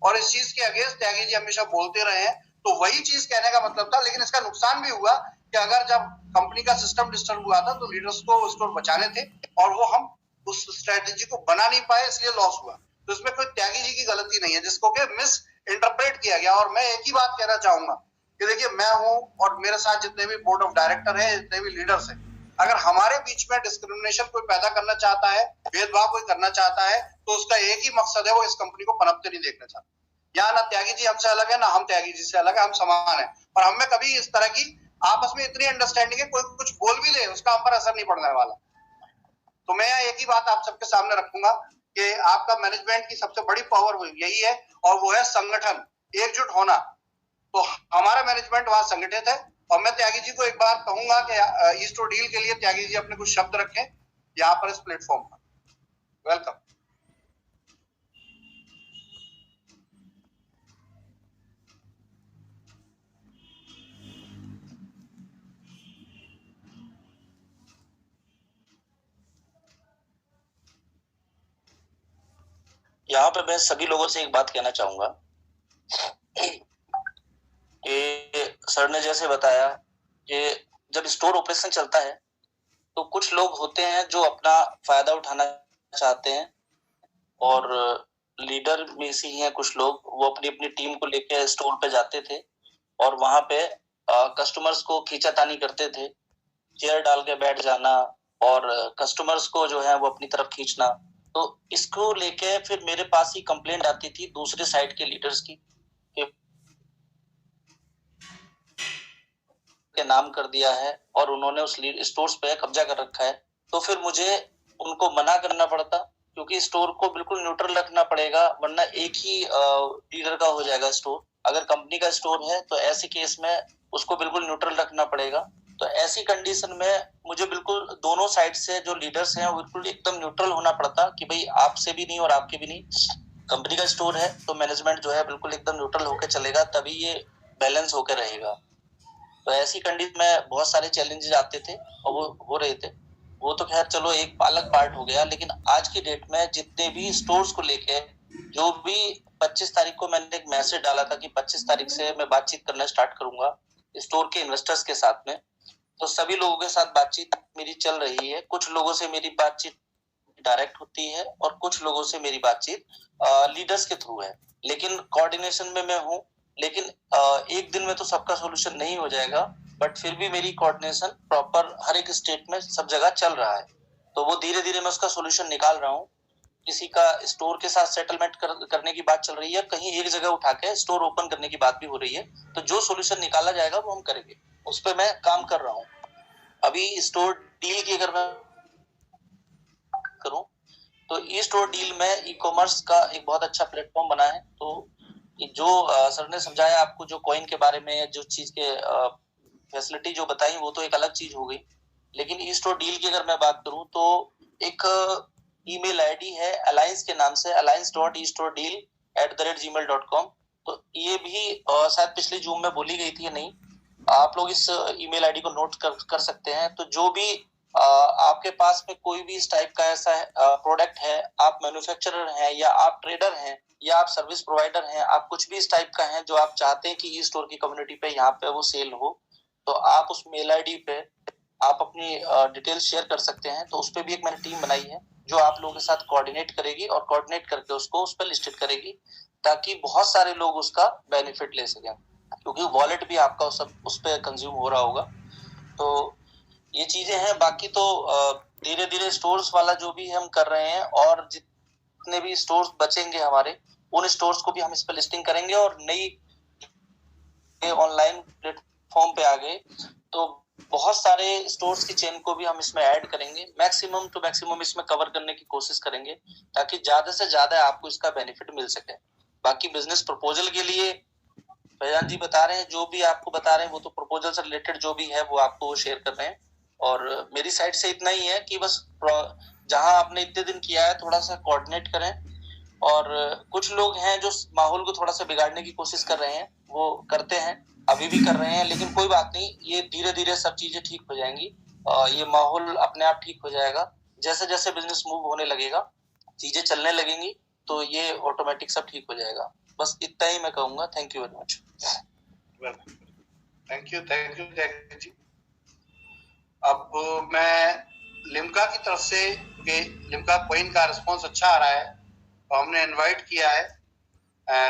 और इस चीज के अगेंस्ट त्यागी जी हमेशा बोलते रहे हैं। तो वही चीज कहने का मतलब था, लेकिन इसका नुकसान भी हुआ कि अगर जब कंपनी का सिस्टम डिस्टर्ब हुआ था तो लीडर्स को स्टोर बचाने थे और वो हम उस स्ट्रेटेजी को बना नहीं पाए, इसलिए लॉस हुआ। तो इसमें कोई त्यागी जी की गलती नहीं है जिसको कि मिस इंटरप्रेट किया गया। और मैं एक ही बात कहना चाहूंगा कि देखिए मैं हूं और मेरे साथ जितने भी बोर्ड ऑफ डायरेक्टर है, जितने भी लीडर्स हैं, अगर हमारे बीच में डिस्क्रिमिनेशन कोई पैदा करना चाहता है, भेदभाव कोई करना चाहता है, तो उसका एक ही मकसद है, वो इस कंपनी को पनपते नहीं देखना चाहता। यहाँ ना त्यागी जी हमसे अलग है, ना हम त्यागी जी से अलग है, हम समान है। और हमें कभी इस तरह की आपस में इतनी अंडरस्टैंडिंग है, कोई कुछ बोल भी दे उसका हम पर असर नहीं पड़ने वाला। तो मैं एक ही बात आप सबके सामने रखूंगा कि आपका मैनेजमेंट की सबसे बड़ी पावर यही है, और वो है संगठन, एकजुट होना। तो हमारा मैनेजमेंट वहां संगठित है, और मैं त्यागी जी को एक बार कहूंगा कि ईस्टो डील के लिए त्यागी जी अपने कुछ शब्द रखें यहाँ पर इस प्लेटफॉर्म पर। वेलकम। यहाँ पे मैं सभी लोगों से एक बात कहना चाहूंगा कि सर ने जैसे बताया कि जब स्टोर ऑपरेशन चलता है तो कुछ लोग होते हैं जो अपना फायदा उठाना चाहते हैं और लीडर में से ही हैं कुछ लोग, वो अपनी अपनी टीम को लेके स्टोर पे जाते थे और वहां पे कस्टमर्स को खींचातानी करते थे, चेयर डाल के बैठ जाना और कस्टमर्स को जो है वो अपनी तरफ खींचना। तो इसको लेके फिर मेरे पास ही कंप्लेंट आती थी दूसरे साइड के लीडर्स की के नाम कर दिया है और उन्होंने उस स्टोर्स पे कब्जा कर रखा है। तो फिर मुझे उनको मना करना पड़ता, क्योंकि स्टोर को बिल्कुल न्यूट्रल रखना पड़ेगा, वरना एक ही लीडर का हो जाएगा स्टोर। अगर कंपनी का स्टोर है तो ऐसे केस में उसको बिल्कुल न्यूट्रल रखना पड़ेगा। तो ऐसी कंडीशन में मुझे बिल्कुल दोनों साइड से जो लीडर्स हैं वो बिल्कुल एकदम न्यूट्रल होना पड़ता कि भाई आपसे भी नहीं और आपके भी नहीं। कंपनी का स्टोर है तो मैनेजमेंट जो है बिल्कुल एकदम न्यूट्रल होकर चलेगा, तभी ये बैलेंस होकर रहेगा। तो ऐसी कंडीशन में बहुत सारे चैलेंजेस आते थे और वो हो रहे थे। वो तो खैर चलो एक अलग पार्ट हो गया, लेकिन आज की डेट में जितने भी स्टोर्स को लेके जो भी 25 तारीख को मैंने एक मैसेज डाला था कि 25 तारीख से मैं बातचीत करना स्टार्ट करूंगा स्टोर के इन्वेस्टर्स के साथ में, तो सभी लोगों के साथ बातचीत मेरी चल रही है। कुछ लोगों से मेरी बातचीत डायरेक्ट होती है और कुछ लोगों से मेरी बातचीत लीडर्स के थ्रू है, लेकिन कोऑर्डिनेशन में मैं हूँ। लेकिन एक दिन में तो सबका सोल्यूशन नहीं हो जाएगा, बट फिर भी मेरी कोऑर्डिनेशन प्रॉपर हर एक स्टेट में सब जगह चल रहा है। तो वो धीरे धीरे मैं उसका सोल्यूशन निकाल रहा हूँ। किसी का स्टोर के साथ सेटलमेंट करने की बात चल रही है, कहीं एक जगह उठा के स्टोर ओपन करने की बात भी हो रही है। तो जो सोल्यूशन निकाला जाएगा वो हम करेंगे, उस पर मैं काम कर रहा हूँ। अभी स्टोर डील की अगर मैं करूँ तो ई स्टोर डील में ई कॉमर्स का एक बहुत अच्छा प्लेटफॉर्म बना है। तो जो सर ने समझाया आपको जो कॉइन के बारे में, जो चीज के फैसिलिटी जो बताई वो तो एक अलग चीज हो गई, लेकिन ई स्टोर डील की अगर मैं बात करूं तो एक ईमेल आईडी है अलायंस के नाम से, alliance.estoredeal@gmail.com। तो ये भी शायद पिछले जूम में बोली गई थी या नहीं, आप लोग इस ईमेल आईडी को नोट कर सकते हैं। तो जो भी आपके पास में कोई भी इस टाइप का ऐसा प्रोडक्ट है, आप मैन्युफैक्चरर हैं या आप ट्रेडर हैं या आप सर्विस प्रोवाइडर हैं, आप कुछ भी इस टाइप का है जो आप चाहते हैं कि ई स्टोर की कम्युनिटी पे यहाँ पे वो सेल हो, तो आप उस मेल आईडी पे आप अपनी डिटेल्स शेयर कर सकते हैं। तो उस पर भी एक मैंने टीम बनाई है जो आप लोगों के साथ कोऑर्डिनेट करेगी और कोऑर्डिनेट करके उसको उस पर लिस्टेड करेगी, ताकि बहुत सारे लोग उसका बेनिफिट ले सकें, क्योंकि वॉलेट भी आपका उस पर कंज्यूम हो रहा होगा। तो ये चीजें हैं। बाकी तो धीरे धीरे स्टोर्स वाला जो भी हम कर रहे हैं, और जितने भी स्टोर्स बचेंगे हमारे, उन स्टोर्स को भी हम इस पर लिस्टिंग करेंगे और नई ऑनलाइन प्लेटफॉर्म पे आ गए तो बहुत सारे स्टोर्स की चेन को भी हम इसमें ऐड करेंगे। मैक्सिमम टू मैक्सिमम इसमें कवर करने की कोशिश करेंगे ताकि ज्यादा से ज्यादा आपको इसका बेनिफिट मिल सके। बाकी बिजनेस प्रपोजल के लिए फैजान जी बता रहे हैं, जो भी आपको बता रहे हैं वो तो प्रपोजल से रिलेटेड जो भी है वो आपको शेयर कर रहे हैं। और मेरी साइड से इतना ही है कि बस जहां आपने इतने दिन किया है थोड़ा सा कोऑर्डिनेट करें। और कुछ लोग हैं जो माहौल को थोड़ा सा बिगाड़ने की कोशिश कर रहे हैं, वो करते हैं, अभी भी कर रहे हैं, लेकिन कोई बात नहीं, ये धीरे धीरे सब चीजें ठीक हो जाएंगी। ये माहौल अपने आप ठीक हो जाएगा। जैसे जैसे बिजनेस मूव होने लगेगा, चीजें चलने लगेंगी, तो ये ऑटोमेटिक सब ठीक हो जाएगा। बस इतना ही मैं कहूंगा। Thank you very much. Thank you जी। अब मैं लिम्का की तरफ से, लिम्का कॉइन का रिस्पॉन्स अच्छा आ रहा है तो हमने इनवाइट किया है।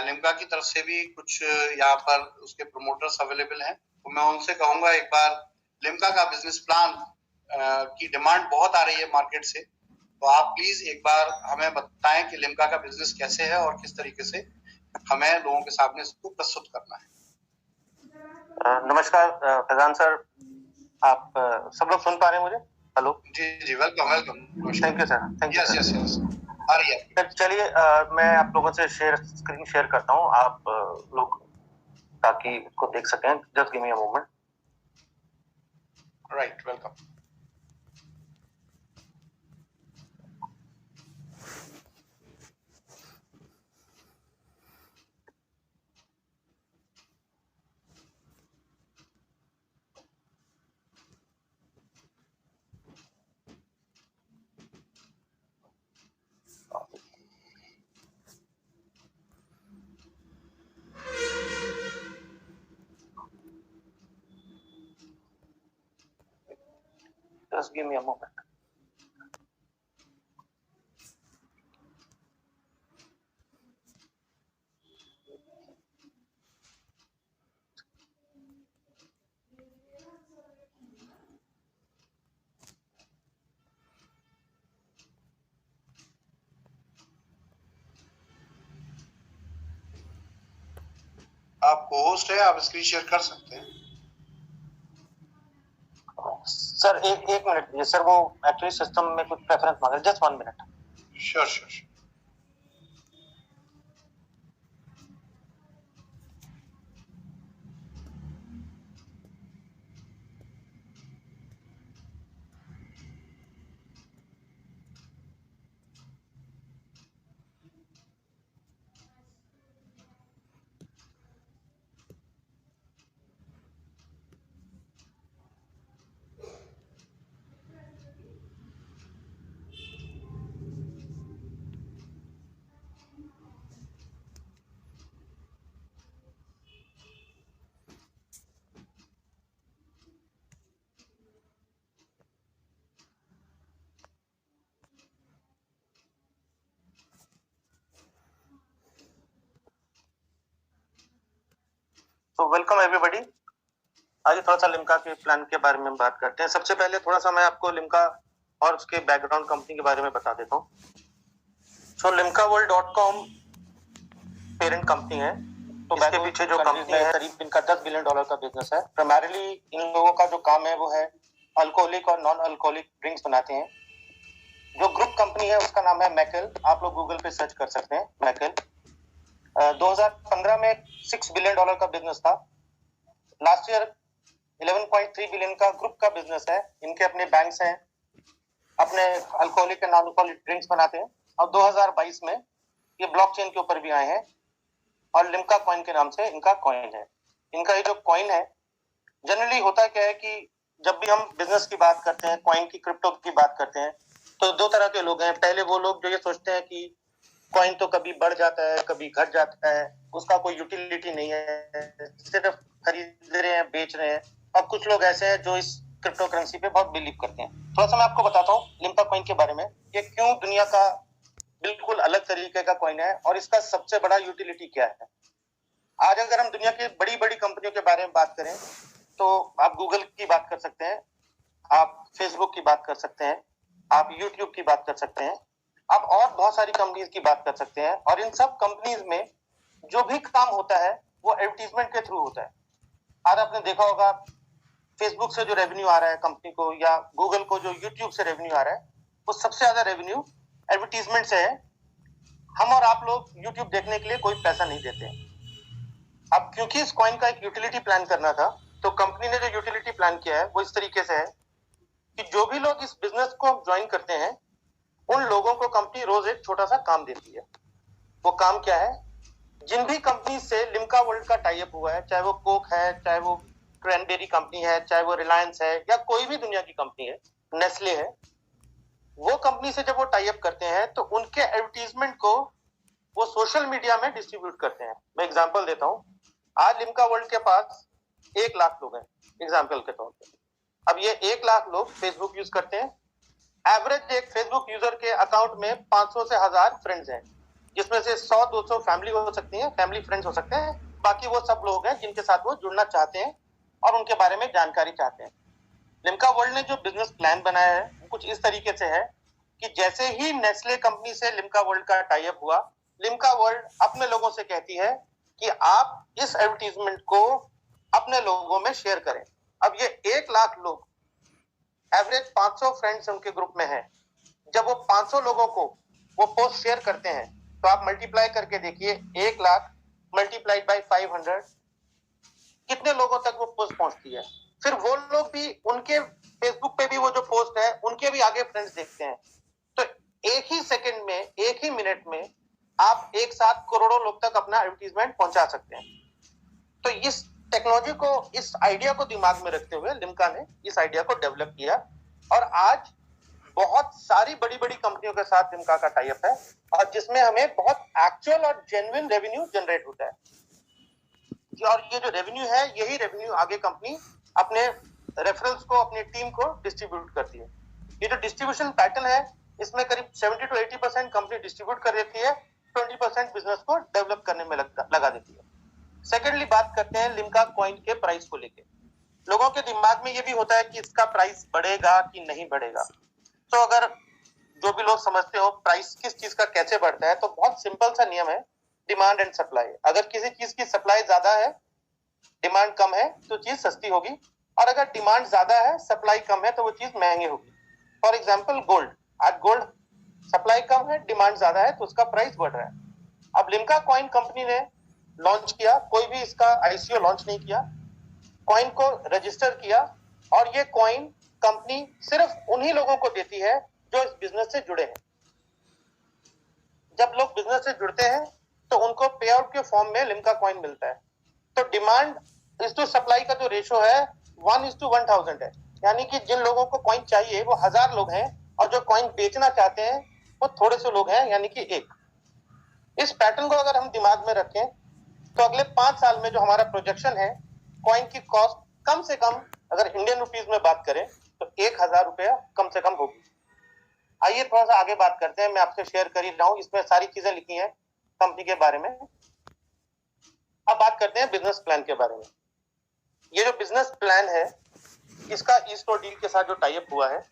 लिम्का की तरफ से भी कुछ यहाँ पर उसके प्रमोटर्स अवेलेबल हैं, तो मैं उनसे कहूंगा एक बार लिम्का का बिजनेस प्लान की डिमांड बहुत आ रही है मार्केट से, तो आप प्लीज एक बार हमें बताएं कि लिम्का का बिजनेस कैसे है और किस तरीके से हमें लोगों के सामने इसको प्रस्तुत करना है। नमस्कार फैजान सर, आप सब लोग सुन पा रहे हैं मुझे? हेलो जी जी, welcome welcome. Thank you sir. Thank you. Yes yes yes, आ रही है। चलिए मैं आप लोगों से स्क्रीन शेयर करता हूँ, आप लोग ताकि इसको देख सकें। Just give me a moment. Right, welcome. Just give me a moment. आप होस्ट है, आप स्क्रीन शेयर कर सकते हैं। सर एक मिनट दीजिए सर, वो एक्चुअली सिस्टम में कुछ प्रेफरेंस मांग रहे हैं, जस्ट 1 मिनट। Sure sure. तो वेलकम एवरीबॉडी। आज थोड़ा सा लिम्का के प्लान के बारे में बात करते हैं। सबसे पहले थोड़ा सा मैं आपको लिम्का और उसके बैकग्राउंड कंपनी के बारे में बता देता हूँ। सो limcaworld.com पेरेंट कंपनी है। तो इसके पीछे जो कंपनी है करीब इनका $10 बिलियन का बिजनेस है। प्राइमरीली इन लोगों का जो काम है वो है अल्कोहलिक और नॉन अल्कोहलिक ड्रिंक्स बनाते हैं। जो ग्रुप कंपनी है उसका नाम है मैकेल, आप लोग गूगल पे सर्च कर सकते हैं मैकेल। 2015 में $6 बिलियन का बिजनेस था। लास्ट ईयर 11.3 बिलियन का ग्रुप का बिजनेस है। इनके अपने बैंक्स हैं, अपने अल्कोहलिक और नॉन अल्कोहलिक ड्रिंक्स बनाते हैं। और 2022 में ये ब्लॉकचेन के ऊपर भी आए हैं और लिम्का कॉइन के नाम से इनका कॉइन है। इनका ये जो कॉइन है, जनरली होता क्या है कि जब भी हम बिजनेस की बात करते हैं, कॉइन की, क्रिप्टो की बात करते हैं, तो दो तरह के लोग हैं। पहले वो लोग जो ये सोचते हैं कि कॉइन तो कभी बढ़ जाता है, कभी घट जाता है, उसका कोई यूटिलिटी नहीं है, सिर्फ खरीद रहे हैं, बेच रहे हैं। और कुछ लोग ऐसे हैं जो इस क्रिप्टो करेंसी पे बहुत बिलीव करते हैं। थोड़ा सा मैं आपको बताता हूँ लिम्का कॉइन के बारे में, ये क्यों दुनिया का बिल्कुल अलग तरीके का कॉइन है और इसका सबसे बड़ा यूटिलिटी क्या है। आज अगर हम दुनिया की बड़ी बड़ी कंपनियों के बारे में बात करें तो आप गूगल की बात कर सकते हैं, आप फेसबुक की बात कर सकते हैं, आप यूट्यूब की बात कर सकते हैं, आप और बहुत सारी कंपनीज की बात कर सकते हैं। और इन सब कंपनीज में जो भी काम होता है वो एडवर्टीजमेंट के थ्रू होता है। आज आपने देखा होगा फेसबुक से जो रेवेन्यू आ रहा है कंपनी को, या गूगल को जो यूट्यूब से रेवेन्यू आ रहा है, वो सबसे ज्यादा रेवेन्यू एडवर्टीजमेंट से है। हम और आप लोग यूट्यूब देखने के लिए कोई पैसा नहीं देते। अब क्योंकि इस कॉइन का एक यूटिलिटी प्लान करना था, तो कंपनी ने जो यूटिलिटी प्लान किया है वो इस तरीके से है कि जो भी लोग इस बिजनेस को ज्वाइन करते हैं उन लोगों को कंपनी रोज एक छोटा सा काम देती है। वो काम क्या है? जिन भी कंपनी से लिम्का वर्ल्ड का टाई अप हुआ है, चाहे वो कोक है, चाहे वो क्रैनबेरी कंपनी है, चाहे वो रिलायंस है, या कोई भी दुनिया की कंपनी है, नेस्ले है, वो कंपनी से जब वो टाई अप करते हैं तो उनके एडवर्टीजमेंट को वो सोशल मीडिया में डिस्ट्रीब्यूट करते हैं। मैं एग्जांपल देता हूँ। आज लिम्का वर्ल्ड के पास 1 लाख लोग हैं एग्जांपल के तौर पे। अब ये 1 लाख लोग फेसबुक यूज करते हैं। एवरेज एक फेसबुक यूजर के अकाउंट में 500 से 1000 फ्रेंड्स हैं, जिसमें से 100-200 फैमिली हो सकती है, फैमिली फ्रेंड्स हो सकते हैं। बाकी वो सब लोग हैं जिनके साथ वो जुड़ना चाहते हैं और उनके बारे में जानकारी चाहते हैं। लिम्का वर्ल्ड ने जो बिजनेस प्लान बनाया है वो कुछ इस तरीके से है कि जैसे ही नेस्ले कंपनी से लिम्का वर्ल्ड का टाई अप हुआ, लिम्का वर्ल्ड अपने लोगों से कहती है कि आप इस एडवर्टीजमेंट को अपने लोगों में शेयर करें। अब ये 1 लाख लोग, एवरेज 500 फ्रेंड्स उनके ग्रुप में है, जब वो 500 लोगों को वो पोस्ट शेयर करते हैं तो आप मल्टीप्लाई करके देखिए 1 लाख मल्टीप्लाइड बाय 500, कितने लोगों तक वो पोस्ट पहुंचती है। फिर वो लोग भी उनके फेसबुक पे भी वो जो पोस्ट है उनके भी आगे फ्रेंड्स देखते हैं। तो एक ही सेकंड में, एक ही मिनट में आप एक साथ करोड़ों लोग तक अपना एडवर्टीजमेंट पहुंचा सकते हैं। तो इस टेक्नोलॉजी को, इस आइडिया को दिमाग में रखते हुए लिम्का ने इस आइडिया को डेवलप किया और आज बहुत सारी बड़ी बड़ी कंपनियों के साथ लिम्का का टाई अप है और जिसमें हमें बहुत एक्चुअल और जेन्युइन रेवेन्यू जनरेट होता है। और ये जो रेवेन्यू है, यही रेवेन्यू आगे कंपनी अपने रेफरल्स को, अपनी टीम को डिस्ट्रीब्यूट करती है। ये जो डिस्ट्रीब्यूशन पैटर्न है, इसमें करीब 70 to 80% कंपनी डिस्ट्रीब्यूट कर देती है, 20% बिजनेस को डेवलप करने में लगा देती है। सेकेंडली बात करते हैं लिम्का कॉइन के प्राइस को लेके। लोगों के दिमाग में ये भी होता है कि इसका प्राइस बढ़ेगा कि नहीं बढ़ेगा। तो अगर जो भी लोग समझते हो प्राइस किस चीज का कैसे बढ़ता है, तो बहुत सिंपल सा नियम है डिमांड एंड सप्लाई। अगर किसी चीज की सप्लाई ज्यादा है, डिमांड कम है, तो चीज सस्ती होगी, और अगर डिमांड ज्यादा है, सप्लाई कम है, तो वो चीज महंगी होगी। फॉर एग्जाम्पल गोल्ड, आज गोल्ड सप्लाई कम है, डिमांड ज्यादा है, तो उसका प्राइस बढ़ रहा है। अब लिम्का कॉइन कंपनी ने लॉन्च किया, कोई भी इसका आईसीओ लॉन्च नहीं किया, कॉइन को रजिस्टर किया, और ये कॉइन कंपनी सिर्फ उन्हीं लोगों को देती है जो इस बिजनेस से जुड़े हैं। जब लोग बिजनेस से जुड़ते हैं तो उनको पे आउट के फॉर्म में लिम्का कॉइन मिलता है। तो डिमांड इस टू सप्लाई का जो रेशो है 1:1000 है, यानी कि जिन लोगों को कॉइन चाहिए वो 1000 लोग हैं, और जो कॉइन बेचना चाहते हैं वो थोड़े से लोग हैं, यानी कि 1। इस पैटर्न को अगर हम दिमाग में रखें तो अगले 5 साल में जो हमारा प्रोजेक्शन है, कॉइन की कॉस्ट कम से कम, अगर इंडियन रुपीज में बात करें तो 1000 रुपया कम से कम होगी। आइए थोड़ा सा आगे बात करते हैं, मैं आपसे शेयर कर ही रहा हूं, इसमें सारी चीजें लिखी हैं कंपनी के बारे में। अब बात करते हैं बिजनेस प्लान के बारे में। ये जो बिजनेस प्लान है, इसका ईस्टो डील के साथ जो टाई अप हुआ है,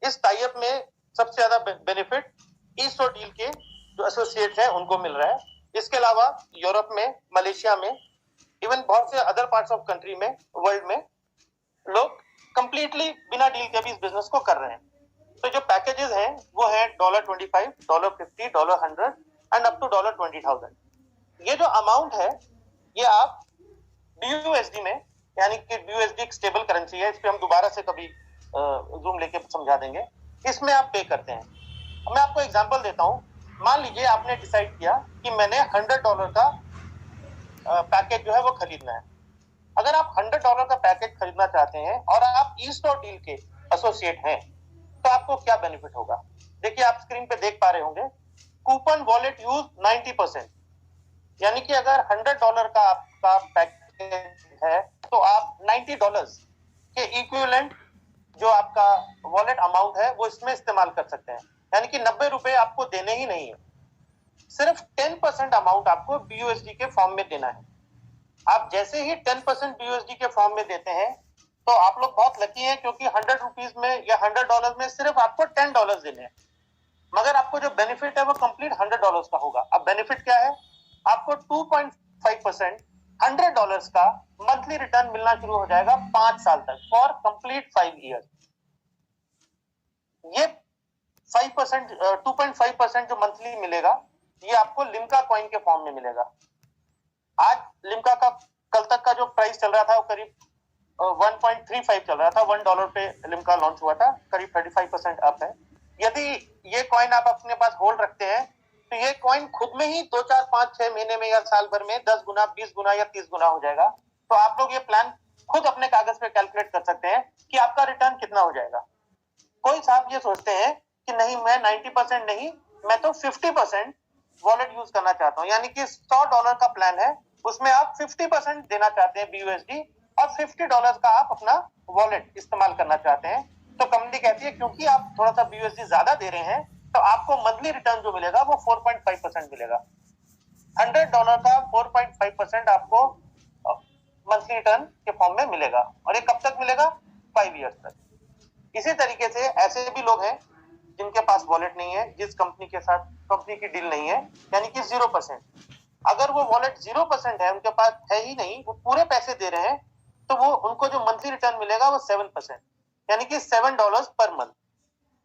इस टाई अप में सबसे ज्यादा बेनिफिट ईस्टो डील के जो एसोसिएट्स हैं उनको मिल रहा है। इसके अलावा यूरोप में, मलेशिया में, इवन बहुत से अदर पार्ट्स ऑफ कंट्री में, वर्ल्ड में लोग कंप्लीटली बिना डील के भी इस बिजनेस को कर रहे हैं। तो जो पैकेजेस हैं वो है $25, $50, $100 एंड अप टू $20,000। ये जो अमाउंट है ये आप DUSD में, यानी कि DUSD एक स्टेबल करेंसी है, इस पे हम दोबारा से कभी जूम लेके समझा देंगे, इसमें आप पे करते हैं। मैं आपको एग्जांपल देता हूं। मान लीजिए आपने डिसाइड किया कि मैंने $100 का पैकेज जो है वो खरीदना है। अगर आप $100 का पैकेज खरीदना चाहते हैं और आप ईस्टो डील के एसोसिएट हैं, तो आपको क्या बेनिफिट होगा? देखिए, आप स्क्रीन पे देख पा रहे होंगे, कूपन वॉलेट यूज 90%, यानी कि अगर $100 का आपका पैकेज है तो आप $90 के इक्विवेलेंट जो आपका वॉलेट अमाउंट है वो इसमें इस्तेमाल कर सकते हैं, यानी कि 90 रुपए आपको देने ही नहीं है, सिर्फ 10% अमाउंट आपको BUSD के फॉर्म में देना है। आप जैसे ही 10% BUSD के फॉर्म में देते हैं तो आप लोग बहुत लकी हैं, क्योंकि 100 रुपीज में या $100 में सिर्फ आपको $10 देने हैं, मगर आपको जो बेनिफिट है वो कंप्लीट $100 का होगा। अब बेनिफिट क्या है? आपको 2.5% $100 का मंथली रिटर्न मिलना शुरू हो जाएगा 5 साल तक, फॉर कंप्लीट 5 ईयर्स। ये 5% 2.5% जो मंथली मिलेगा, ये आपको लिम्का कॉइन के फॉर्म में मिलेगा। आज लिम्का का कल तक का जो प्राइस चल रहा था वो करीब 1.35 चल रहा था, $1 पे लिम्का लॉन्च हुआ था, करीब 35% अप है। यदि ये कॉइन आप अपने पास होल्ड रखते हैं तो ये कॉइन खुद में ही 2, 4, 5, 6 महीने में या साल भर में 10 गुना, 20 गुना या 30 गुना हो जाएगा। तो आप लोग ये प्लान खुद अपने कागज पे कैलकुलेट कर सकते हैं कि आपका रिटर्न कितना हो जाएगा। कोई साहब ये सोचते हैं कि नहीं, मैं 90% नहीं, मैं तो 50% वॉलेट यूज करना चाहता हूँ, यानी कि $100 का प्लान है, उसमें आप 50% देना चाहते हैं BUSD और $50 का आप अपना वॉलेट इस्तेमाल करना चाहते हैं। तो कंपनी कहती है क्योंकि आप थोड़ा सा BUSD ज्यादा दे रहे हैं तो आपको मंथली रिटर्न जो मिलेगा वो 4.5% मिलेगा। $100 का 4.5% आपको मंथली रिटर्न के फॉर्म में मिलेगा, और ये कब तक मिलेगा? 5 ईयर्स तक। इसी तरीके से ऐसे भी लोग हैं जिनके पास वॉलेट नहीं है, जिस कंपनी के साथ कंपनी की डील नहीं है, यानी कि 0%। अगर वो वॉलेट 0% है, उनके पास है ही नहीं, वो पूरे पैसे दे रहे हैं, तो वो उनको जो मंथली रिटर्न मिलेगा वो 7%, यानी कि $7 पर मंथ।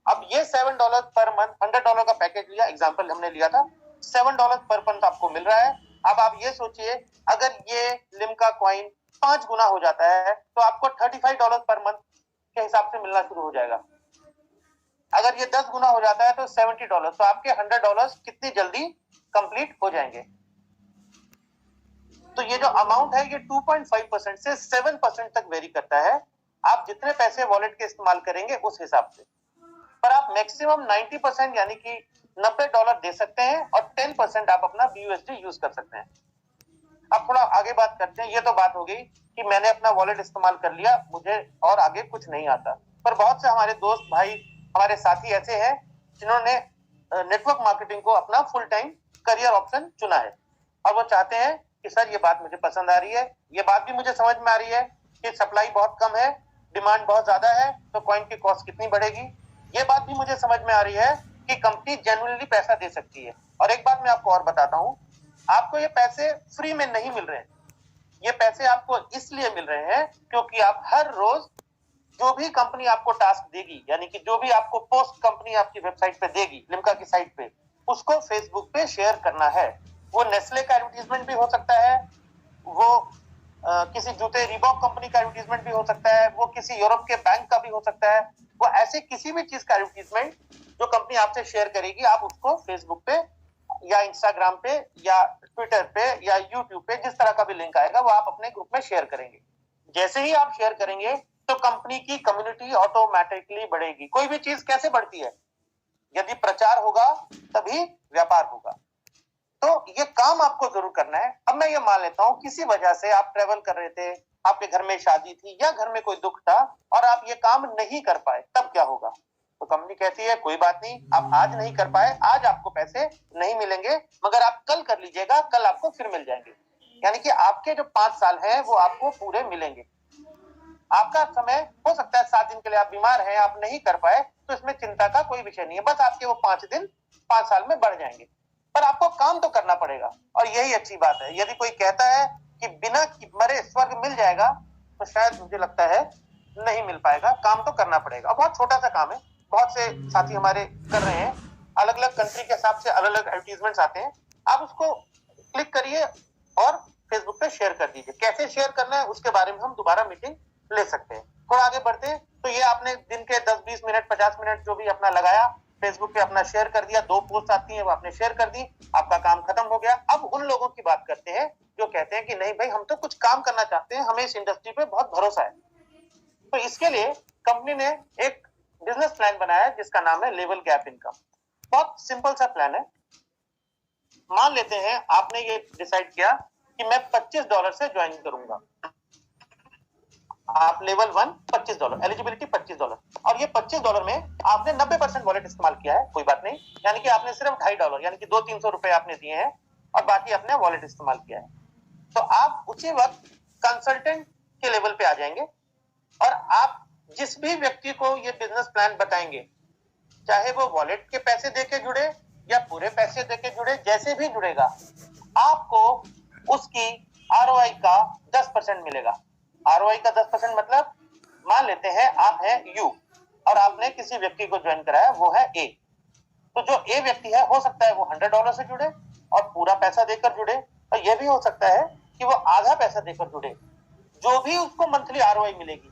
अब ये $7 पर मंथ, $100 का पैकेज लिया, एग्जांपल हमने लिया था, $7 पर मंथ आपको मिल रहा है। अब आप ये सोचिए, अगर ये लिम्का कॉइन 5 गुना हो जाता है तो आपको $35 पर मंथ के हिसाब से मिलना शुरू हो जाएगा। अगर ये 10 गुना हो जाता है तो $70, तो आपके $100 कितनी जल्दी कंप्लीट हो जाएंगे। तो ये जो अमाउंट है ये 2.5% से 7% तक वेरी करता है, आप जितने पैसे वॉलेट के इस्तेमाल करेंगे उस हिसाब से, पर आप मैक्सिमम 90% यानी कि $90 दे सकते हैं और 10% आप अपना BUSD यूज कर सकते हैं। अब थोड़ा आगे बात करते हैं। ये तो बात हो गई कि मैंने अपना वॉलेट इस्तेमाल कर लिया, मुझे और आगे कुछ नहीं आता, पर बहुत से हमारे दोस्त भाई, हमारे साथी ऐसे हैं जिन्होंने नेटवर्क मार्केटिंग को अपना फुल टाइम करियर ऑप्शन चुना है, और वो चाहते हैं कि सर ये बात मुझे पसंद आ रही है, ये बात भी मुझे समझ में आ रही है कि सप्लाई बहुत कम है, डिमांड बहुत ज्यादा है, तो कॉइन की कॉस्ट कितनी बढ़ेगी, ये बात भी मुझे समझ में आ रही है कि कंपनी जेन्युइनली पैसा दे सकती है। और एक बात मैं आपको और बताता हूँ आपको ये पैसे फ्री में नहीं मिल रहे हैं, ये पैसे आपको इसलिए मिल रहे हैं क्योंकि आप हर रोज जो भी कंपनी आपको टास्क देगी, यानी कि जो भी आपको पोस्ट कंपनी आपकी वेबसाइट पे देगी, लिम्का की साइट पे, उसको फेसबुक पे शेयर करना है। वो नेस्ले का एडवर्टीजमेंट भी हो सकता है, वो किसी जूते रिबॉक कंपनी का एडवर्टीजमेंट भी हो सकता है, वो किसी यूरोप के बैंक का भी हो सकता है, वो ऐसे किसी भी चीज का एडवर्टीजमेंट जो कंपनी आपसे शेयर करेगी, आप उसको फेसबुक पे या इंस्टाग्राम पे या ट्विटर पे या यूट्यूब पे जिस तरह का भी लिंक आएगा वो आप अपने ग्रुप में शेयर करेंगे। जैसे ही आप शेयर करेंगे तो कंपनी की कम्युनिटी ऑटोमेटिकली बढ़ेगी। कोई भी चीज कैसे बढ़ती है? यदि प्रचार होगा तभी व्यापार होगा। तो ये काम आपको जरूर करना है। अब मैं ये मान लेता हूं किसी वजह से आप ट्रेवल कर रहे थे, आपके घर में शादी थी या घर में कोई दुख था और आप ये काम नहीं कर पाए, तब क्या होगा? तो कंपनी कहती है कोई बात नहीं, आप आज नहीं कर पाए, आज आपको पैसे नहीं मिलेंगे, मगर आप कल कर लीजिएगा, कल आपको फिर मिल जाएंगे। यानी कि आपके जो 5 साल हैं वो आपको पूरे मिलेंगे। आपका समय हो सकता है 7 दिन के लिए आप बीमार हैं, आप नहीं कर पाए, तो इसमें चिंता का कोई विषय नहीं है, बस आपके वो 5 दिन 5 साल में बढ़ जाएंगे, पर आपको काम तो करना पड़ेगा। और यही अच्छी बात है। यदि कोई कहता है कि बिना मरे स्वर्ग मिल जाएगा, तो शायद मुझे लगता है नहीं मिल पाएगा, काम तो करना पड़ेगा। और बहुत छोटा सा काम है, बहुत से साथी हमारे कर रहे हैं, अलग अलग कंट्री के हिसाब से अलग अलग एडवर्टीजमेंट्स आते हैं, आप उसको क्लिक करिए और फेसबुक पे शेयर कर दीजिए। कैसे शेयर करना है उसके बारे में हम दोबारा मीटिंग ले सकते हैं। थोड़ा आगे बढ़ते हैं। तो ये आपने दिन के 10-20 मिनट 50 मिनट जो भी अपना लगाया, फेसबुक पे अपना शेयर कर दिया, 2 पोस्ट आती हैं वो आपने शेयर कर दी, आपका काम खत्म हो गया। अब उन लोगों की बात करते हैं जो कहते हैं कि नहीं भाई, हम तो कुछ काम करना चाहते हैं, हमें इस इंडस्ट्री पे बहुत भरोसा है। तो इसके लिए कंपनी ने एक बिजनेस प्लान बनाया है जिसका नाम है लेवल गैप इनकम। बहुत सिंपल सा प्लान है। मान लेते हैं आपने ये डिसाइड किया कि मैं $25 से ज्वाइन करूंगा। आप लेवल 1 $25, एलिजिबिलिटी $25, और ये $25 में आपने 90% वॉलेट इस्तेमाल किया है, कोई बात नहीं, यानी कि आपने सिर्फ $250 यानी कि 200-300 रुपए आपने दिए हैं और बाकी अपने वॉलेट इस्तेमाल किया है। तो आप उसी वक्त कंसल्टेंट के लेवल पे आ जाएंगे और आप जिस भी व्यक्ति को ये बिजनेस प्लान बताएंगे, चाहे वो वॉलेट के पैसे देके जुड़े या पूरे पैसे देके जुड़े, जैसे भी जुड़ेगा, आपको उसकी आरओआई का 10% मिलेगा। आरओआई का 10% मतलब, मान लेते हैं आप हैं यू और आपने किसी व्यक्ति को ज्वाइन कराया, वो है ए। तो जो ए व्यक्ति है, हो सकता है वो $100 से जुड़े और पूरा पैसा देकर जुड़े, और यह भी हो सकता है कि वो आधा पैसा देकर जुड़े। जो भी उसको मंथली आरओआई मिलेगी,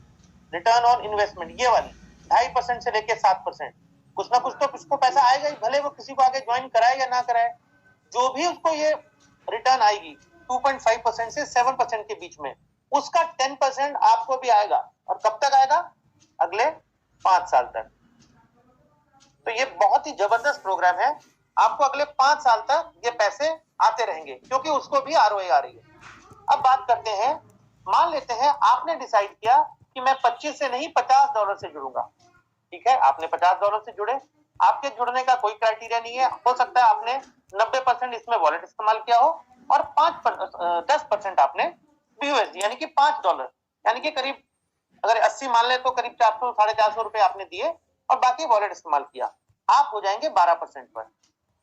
रिटर्न ऑन इन्वेस्टमेंट, ये वाली 2.5% से लेके 7%, कुछ ना कुछ तो उसको पैसा आएगा ही, भले वो किसी को आगे ज्वाइन कराए या ना कराए। जो भी उसको ये रिटर्न आएगी 2.5% से 7% के बीच में, उसका 10% आपको भी आएगा। और कब तक आएगा? अगले 5 साल तक। तो ये बहुत ही जबरदस्त प्रोग्राम है। आपको अगले 5 साल तक ये पैसे आते रहेंगे क्योंकि उसको भी आरओआई आ रही है। अब बात करते हैं, मान लेते हैं आपने डिसाइड किया कि मैं 25 से नहीं $50 से जुड़ूंगा। ठीक है, आपने $50 से जुड़े, आपके जुड़ने का कोई क्राइटेरिया नहीं है। हो सकता है आपने 90% इसमें वॉलेट इस्तेमाल किया हो और 10% आपने बीयूएसडी यानी कि $5 यानी कि करीब, अगर 80 मान ले तो करीब 400-450 रुपए आपने दिए और बाकी वॉलेट इस्तेमाल किया, आप हो जाएंगे 12% पर।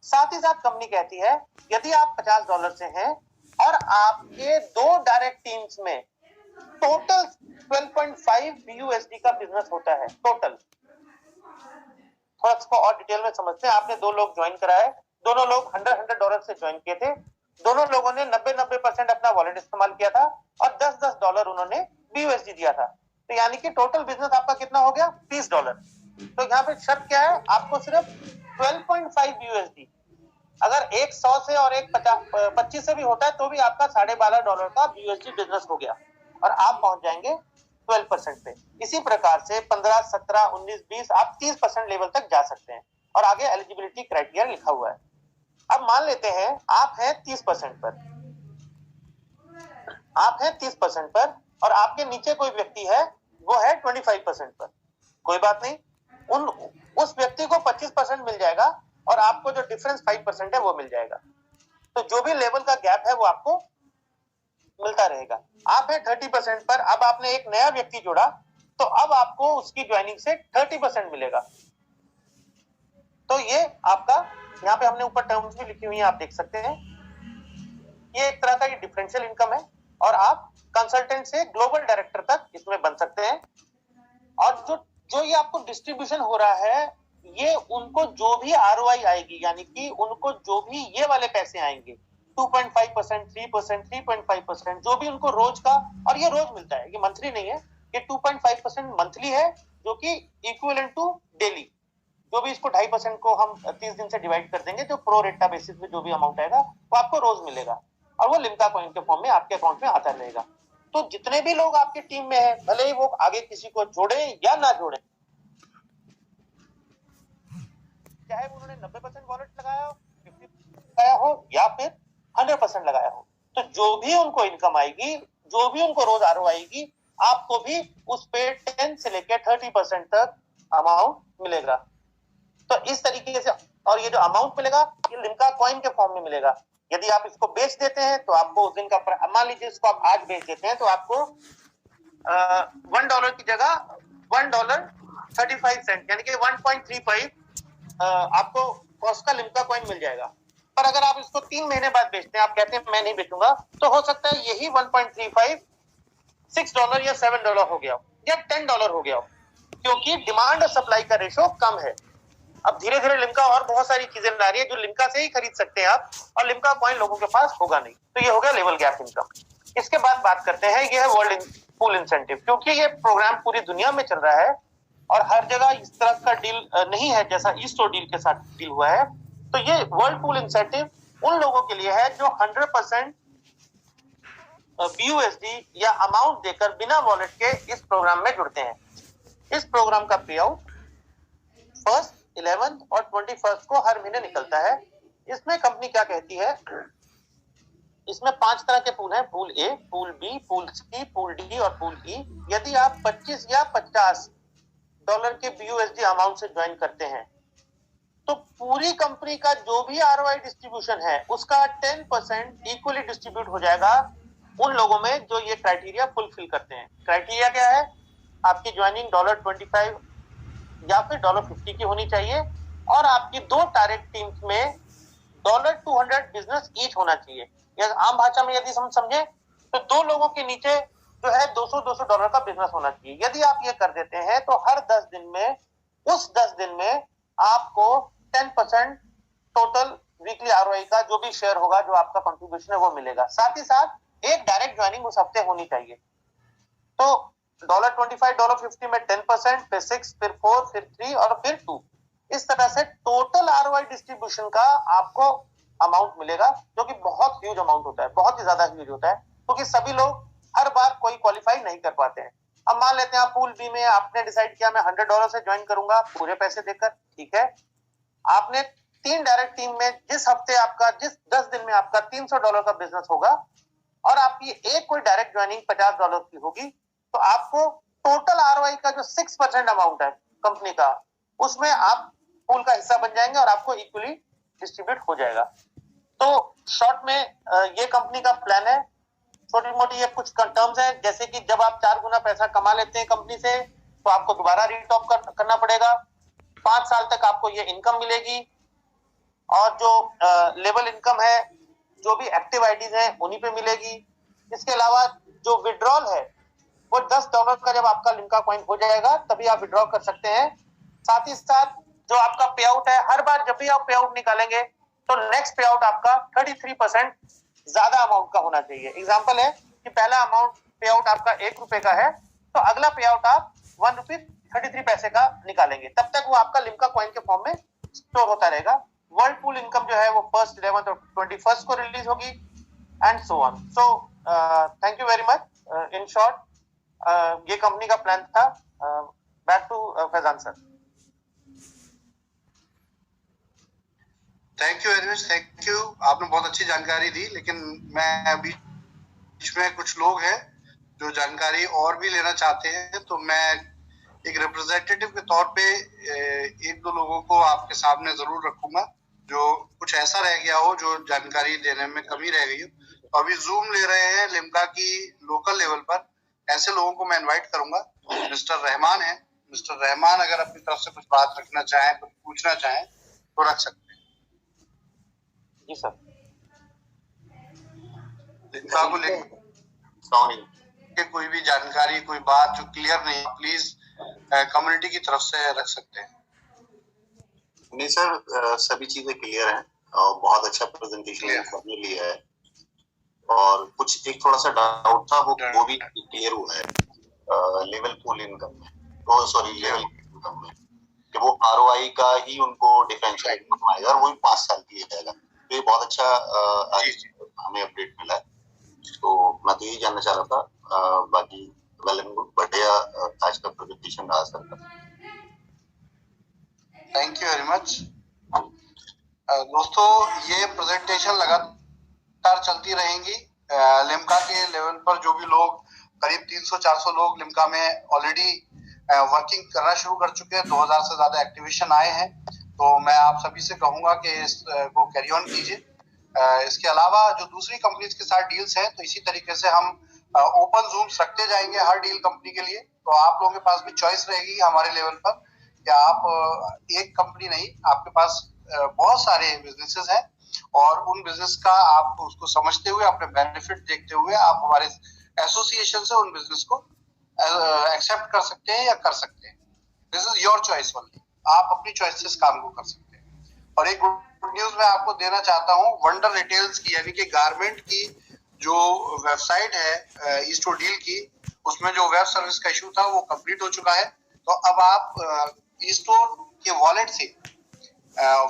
साथ ही साथ कंपनी कहती है यदि आप $50 से हैं और आपके 2 डायरेक्ट टीम्स में टोटल 12.5 बीयूएसडी का बिजनेस होता है टोटल। थोड़ा इसको और डिटेल में समझते हैं। आपने 2 लोग ज्वाइन कराए, दोनों लोग $100 से ज्वाइन किए थे, दोनों लोगों ने 90% अपना वॉलेट इस्तेमाल किया था और $10 उन्होंने बीयूएसडी दिया था। तो यानी कि टोटल बिजनेस आपका कितना हो गया? $30। तो यहाँ पे शर्त क्या है? आपको सिर्फ 12.5 बीयूएसडी, अगर एक 100 से और एक 25 से भी होता है तो भी आपका $12.5 का बीयूएसडी बिजनेस हो गया और आप पहुंच जाएंगे 12% पे। इसी प्रकार से 15, 17, 19, 20 आप 30% लेवल तक जा सकते हैं और आगे एलिजिबिलिटी क्राइटेरिया लिखा हुआ है। अब मान लेते हैं आप हैं 30% पर, आप हैं 30% पर और आपके नीचे कोई व्यक्ति है वो है 25% पर। कोई बात नहीं, उस व्यक्ति को 25% मिल जाएगा और आपको जो डिफरेंस 5% है वो मिल जाएगा। तो जो भी लेवल का गैप है वो आपको मिलता रहेगा। आप है 30% पर, अब आपने एक नया व्यक्ति जोड़ा तो अब आपको उसकी ज्वाइनिंग से 30% मिलेगा। तो ये आपका, यहाँ पे हमने ऊपर टर्म्स भी लिखी हुई है, आप देख सकते हैं। ये एक तरह का ये डिफरेंशियल इनकम है और आप कंसल्टेंट से ग्लोबल डायरेक्टर तक इसमें बन सकते हैं। और जो जो ये आपको डिस्ट्रीब्यूशन हो रहा है, ये उनको जो भी आरओआई आएगी, यानी कि उनको जो भी ये वाले पैसे आएंगे 2.5%, 3%, 3.5%, जो भी उनको रोज का, और ये रोज मिलता है, ये मंथली नहीं है, ये 2.5% मंथली है, जो कि इक्विवेलेंट टू डेली। जो भी इसको 2.5% को हम 30 दिन से डिवाइड कर देंगे, जो प्रो रेटा बेसिस में जो भी अमाउंट आएगा वो आपको रोज मिलेगा और वो लिम्का कॉइन के फॉर्म में आपके अकाउंट में आता रहेगा। तो जितने भी लोग आपकी टीम में है, भले ही वो आगे किसी को जोड़े या ना जोड़े, चाहे उन्होंने 90% वॉलेट लगाया हो, 50% लगाया हो या फिर 100% लगाया हो, तो जो भी उनको इनकम आएगी, जो भी उनको रोज आरओ आएगी, आपको भी उस पे 10 से लेकर 30% तक अमाउंट मिलेगा। तो इस तरीके से, और ये जो अमाउंट मिलेगा ये लिम्का कॉइन के फॉर्म में मिलेगा। यदि आप इसको बेच देते हैं तो आपको उस दिन का, मान लीजिए इसको आप आज बेच देते हैं तो आपको $1 की जगह $1.35 यानी कि 1.35 आपको कॉस्ट का लिम्का कॉइन मिल जाएगा। पर अगर आप इसको 3 महीने बाद बेचते हैं, आप कहते हैं मैं नहीं बेचूंगा, तो हो सकता है यही 1.35 $6 या $7 हो गया या $10 हो गया, क्योंकि डिमांड और सप्लाई का रेशो कम है। अब धीरे धीरे लिम्का और बहुत सारी चीजें ला रही है जो लिम्का से ही खरीद सकते हैं आप, और लिम्का कॉइन लोगों के पास होगा नहीं। तो ये हो गया लेवल गैप इनकम। इसके बाद बात करते हैं, ये है वर्ल्ड पूल इंसेंटिव। क्योंकि ये प्रोग्राम पूरी दुनिया में चल रहा है और हर जगह इस तरह का डील नहीं है जैसा ईस्टो डील के साथ डील हुआ है, तो ये वर्ल्ड पूल इंसेंटिव उन लोगों के लिए है जो 100% BUSD या अमाउंट देकर बिना वॉलेट के इस प्रोग्राम में जुड़ते हैं। इस प्रोग्राम का पे आउट 1st, 11th और 21st को हर महीने निकलता है। इसमें कंपनी क्या कहती है, इसमें 5 तरह के पूल हैं, pool A, pool B, pool C, pool D और पूल ई। यदि आप 25 या $50 के BUSD अमाउंट से ज्वाइन करते हैं तो पूरी कंपनी का जो भी आरओआई डिस्ट्रीब्यूशन है उसका 10% इक्वली डिस्ट्रीब्यूट हो जाएगा उन लोगों में जो ये क्राइटेरिया फुलफिल करते हैं। क्राइटेरिया क्या है, आपकी ज्वाइनिंग $25 या फिर $50 की होनी चाहिए और आपकी 2 टारगेट टीम्स में $200 बिजनेस ईच होना चाहिए। या आम भाषा में यदि हम समझे तो 2 लोगों के नीचे जो है $200 का बिजनेस होना चाहिए। यदि आप ये कर देते हैं तो हर 10 दिन में, उस 10 दिन में आपको 10% टोटल वीकली आरओआई का जो भी शेयर होगा, जो आपका कंट्रीब्यूशन है वो मिलेगा। साथ ही साथ एक डायरेक्ट ज्वाइनिंग उस हफ्ते होनी चाहिए। तो $25, $50 में 10%, फिर 6, फिर 4, फिर 3 और फिर 2। इस तरह से टोटल आरओआई डिस्ट्रीब्यूशन का आपको अमाउंट मिलेगा, जो कि बहुत ह्यूज अमाउंट होता है, बहुत ही ज्यादा ह्यूज होता है, क्योंकि सभी लोग हर बार कोई क्वालिफाई नहीं कर पाते हैं। अब मान लेते हैं आप पूल बी में आपने डिसाइड किया मैं $100 से ज्वाइन करूंगा पूरे पैसे देकर, ठीक है। आपने 3 डायरेक्ट टीम में जिस हफ्ते आपका, जिस 10 दिन में आपका $300 का बिजनेस होगा और आपकी एक कोई डायरेक्ट ज्वाइनिंग $50 की होगी, तो आपको टोटल आरओआई का जो 6% अमाउंट है कंपनी का, उसमें आप पूल का हिस्सा बन जाएंगे और आपको इक्वली डिस्ट्रीब्यूट हो जाएगा। तो शॉर्ट में ये कंपनी का प्लान है। छोटी मोटी ये कुछ टर्म्स है, जैसे कि जब आप 4 गुना पैसा कमा लेते हैं कंपनी से तो आपको दोबारा रीटॉप करना पड़ेगा। 5 साल तक आपको ये इनकम मिलेगी और जो लेवल इनकम है, जो भी एक्टिव आईडीज है उन्हीं पे मिलेगी। इसके अलावा जो विड्रॉल है वो $10 का जब आपका लिम्का कॉइन हो जाएगा तभी आप विड्रॉ कर सकते हैं। साथ ही साथ जो आपका पे आउट है, हर बार जब भी आप पे आउट निकालेंगे तो नेक्स्ट पे आउट आपका 33% ज्यादा अमाउंट का होना चाहिए। एग्जांपल है कि पहला अमाउंट पे आउट आपका ₹1 का है तो अगला पे आउट आप ₹1.33 का निकालेंगे, तब तक वो आपका लिम्का कॉइन के फॉर्म में स्टोर होता रहेगा। वर्ल्ड पूल इनकम जो है वो 1st, 11th और 21st को रिलीज होगी and so on. So thank you very much. In short ये कंपनी का प्लान था। Back to Faizan sir. Thank you very much, thank you. आपने बहुत अच्छी जानकारी दी, लेकिन मैं अभी इसमें कुछ लोग हैं जो जानकारी और भी लेना चाहते हैं, तो मैं एक रिप्रेजेंटेटिव के तौर पे 1-2 लोगों को आपके सामने जरूर रखूंगा जो कुछ ऐसा रह गया हो जो जानकारी देने में कमी रह गई हो। तो अभी जूम ले रहे हैं लिम्का की लोकल लेवल पर, ऐसे लोगों को मैं इनवाइट करूंगा। मिस्टर रहमान है, मिस्टर रहमान अगर अपनी तरफ से कुछ बात रखना चाहें, कुछ पूछना चाहें तो रख सकते हैं। जी सर। लिम्का को लेकर कोई भी जानकारी, कोई बात जो क्लियर नहीं, प्लीज कम्युनिटी की तरफ से रख सकते हैं। नहीं सर, सभी चीजें क्लियर हैं और बहुत अच्छा प्रेजेंटेशन करने लिया है, और कुछ एक थोड़ा सा डाउट था वो भी क्लियर हुआ है लेवल पूल इनकम में, तो सॉरी लेवल इनकम में, कि वो ROI का ही उनको डिफरेंशियल इनकम आएगा और वो भी 5 साल की रहेगा। तो ये बहुत अच्छा हमें अपडेट मिला है, तो मैं तो यही जानना चाह रहा था। बाकी वेल एंड गुड, बढ़िया आज का प्रेजेंटेशन रहा सर का। Thank you very much. दोस्तों, ये प्रेजेंटेशन लगातार चलती रहेंगी। लिम्का के लेवल पर जो भी लोग, करीब 300-400 लोग लिम्का में ऑलरेडी वर्किंग करना शुरू कर चुके हैं, 2000 से ज्यादा एक्टिवेशन आए हैं, तो मैं आप सभी से कहूंगा कि इसको कैरी ऑन कीजिए। इसके अलावा जो दूसरी कंपनीज के साथ डील्स हैं, तो इसी तरीके से हम ओपन जूम्स रखते जाएंगे हर डील कंपनी के लिए, तो आप लोगों के पास भी चॉइस रहेगी हमारे लेवल पर कि आप एक कंपनी नहीं, आपके पास बहुत सारे बिजनेसेस हैं, और उन बिजनेस का आप उसको समझते हुए, अपने बेनिफिट देखते हुए, आप हमारे एसोसिएशन से उन बिजनेस को एक्सेप्ट कर सकते हैं या कर सकते हैं। This is your choice only, आप अपनी चॉइस से इस काम को कर सकते हैं। और एक गुड न्यूज मैं आपको देना चाहता हूँ, वंडर रिटेल्स की, यानी कि गारमेंट की जो वेबसाइट है ईस्टो डील की, उसमें जो वेब सर्विस का इशू था वो कंप्लीट हो चुका है। तो अब आप ईस्टो के वॉलेट से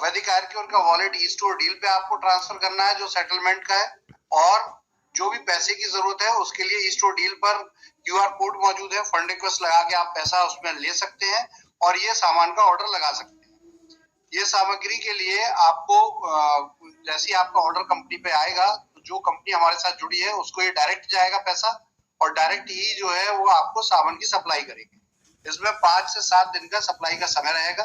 वैदिक आर्क्योर का वॉलेट ईस्टो डील पे आपको ट्रांसफर करना है जो सेटलमेंट का है, और जो भी पैसे की जरूरत है उसके लिए ईस्टो डील पर QR कोड मौजूद है, फंड रिक्वेस्ट लगा के आप पैसा उसमें ले सकते हैं और ये सामान का ऑर्डर लगा सकते हैं। ये सामग्री के लिए आपको जैसे ही आपका ऑर्डर कंपनी पे आएगा, तो जो कंपनी हमारे साथ जुड़ी है उसको ये डायरेक्ट जाएगा पैसा, और डायरेक्ट ही जो है वो आपको सामान की सप्लाई करेगी। इसमें 5 से 7 दिन का सप्लाई का समय रहेगा।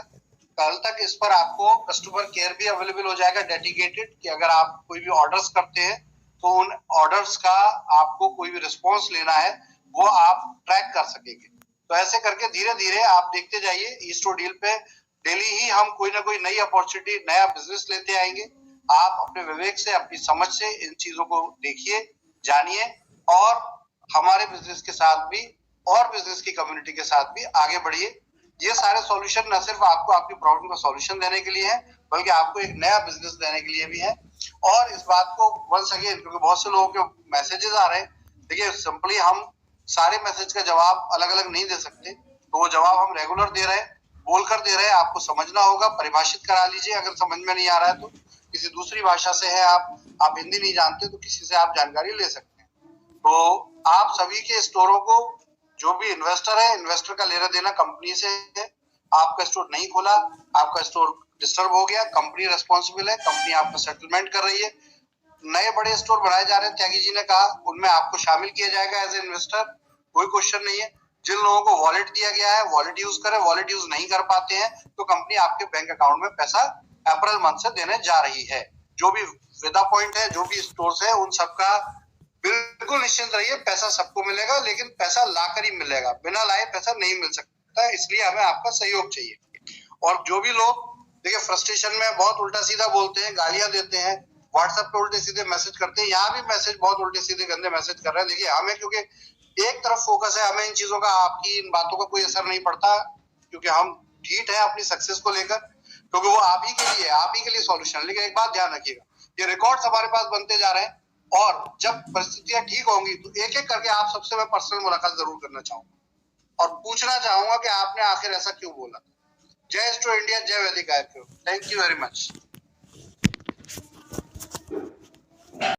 कल तक इस पर आपको कस्टमर केयर भी अवेलेबल हो जाएगा डेडिकेटेड, कि अगर आप कोई भी ऑर्डर्स करते हैं तो उन ऑर्डर्स का आपको कोई भी रिस्पॉन्स लेना है वो आप ट्रैक कर सकेंगे। तो ऐसे करके धीरे धीरे आप देखते जाइए, ईस्टो डील पे डेली ही हम कोई ना कोई नई अपॉर्चुनिटी, नया बिजनेस लेते आएंगे। आप अपने विवेक से, अपनी समझ से इन चीजों को देखिए, जानिए, और हमारे बिजनेस के साथ भी और बिजनेस की कम्युनिटी के साथ भी आगे बढ़िए। ये सारे सॉल्यूशन न सिर्फ आपको आपकी प्रॉब्लम का सॉल्यूशन देने के लिए है, बल्कि आपको एक नया बिजनेस देने के लिए भी है। और इस बात को वंस अगेन, क्योंकि बहुत से लोगों के मैसेजेस आ रहे हैं, देखिए सिंपली हम सारे मैसेज का जवाब अलग अलग नहीं दे सकते, तो वो जवाब हम रेगुलर दे रहे हैं, बोलकर दे रहे हैं। आपको समझना होगा, परिभाषित करा लीजिए अगर समझ में नहीं आ रहा है तो। किसी दूसरी भाषा से है, आप हिंदी नहीं जानते तो किसी से आप जानकारी ले सकते हैं। तो आप सभी के स्टोरों को, जो भी इन्वेस्टर है, इन्वेस्टर का लेना देना कंपनी से है। आपका स्टोर नहीं खोला, आपका स्टोर डिस्टर्ब हो गया, कंपनी रिस्पॉन्सिबल है, कंपनी आपका सेटलमेंट कर रही है। नए बड़े स्टोर बनाए जा रहे हैं, त्यागी जी ने कहा, उनमें आपको शामिल किया जाएगा एज ए इन्वेस्टर, कोई क्वेश्चन नहीं है। जिन लोगों को वॉलेट दिया गया है वॉलेट यूज करें, वॉलेट यूज नहीं कर पाते हैं तो कंपनी आपके बैंक अकाउंट में पैसा अप्रैल मंथ से देने जा रही है। जो भी विदा पॉइंट है, जो भी स्टोर्स है, उन सबका बिल्कुल निश्चिंत रहिए, पैसा सबको मिलेगा, लेकिन पैसा लाकर ही मिलेगा, बिना लाए पैसा नहीं मिल सकता, इसलिए हमें आपका सहयोग चाहिए। और जो भी लोग देखिए फ्रस्ट्रेशन में बहुत उल्टा सीधा बोलते हैं, गालियां देते हैं, व्हाट्सएप पे उल्टे सीधे मैसेज करते हैं, यहाँ भी मैसेज बहुत उल्टे सीधे गंदे मैसेज कर रहे हैं। देखिए हमें, क्योंकि एक तरफ फोकस है, हमें इन चीजों का, आपकी इन बातों का कोई असर नहीं पड़ता, क्योंकि हम ठीक है अपनी सक्सेस को लेकर, क्योंकि वो आप ही के लिए सॉल्यूशन। लेकिन एक बात ध्यान रखिएगा, ये रिकॉर्ड्स हमारे पास बनते जा रहे हैं, और जब परिस्थितियां ठीक होंगी तो एक एक करके आप सबसे मैं पर्सनल मुलाकात जरूर करना चाहूंगा और पूछना चाहूंगा कि आपने आखिर ऐसा क्यों बोला। जय स्टो इंडिया, जय वैदिक आर्क्यो। Thank you very much.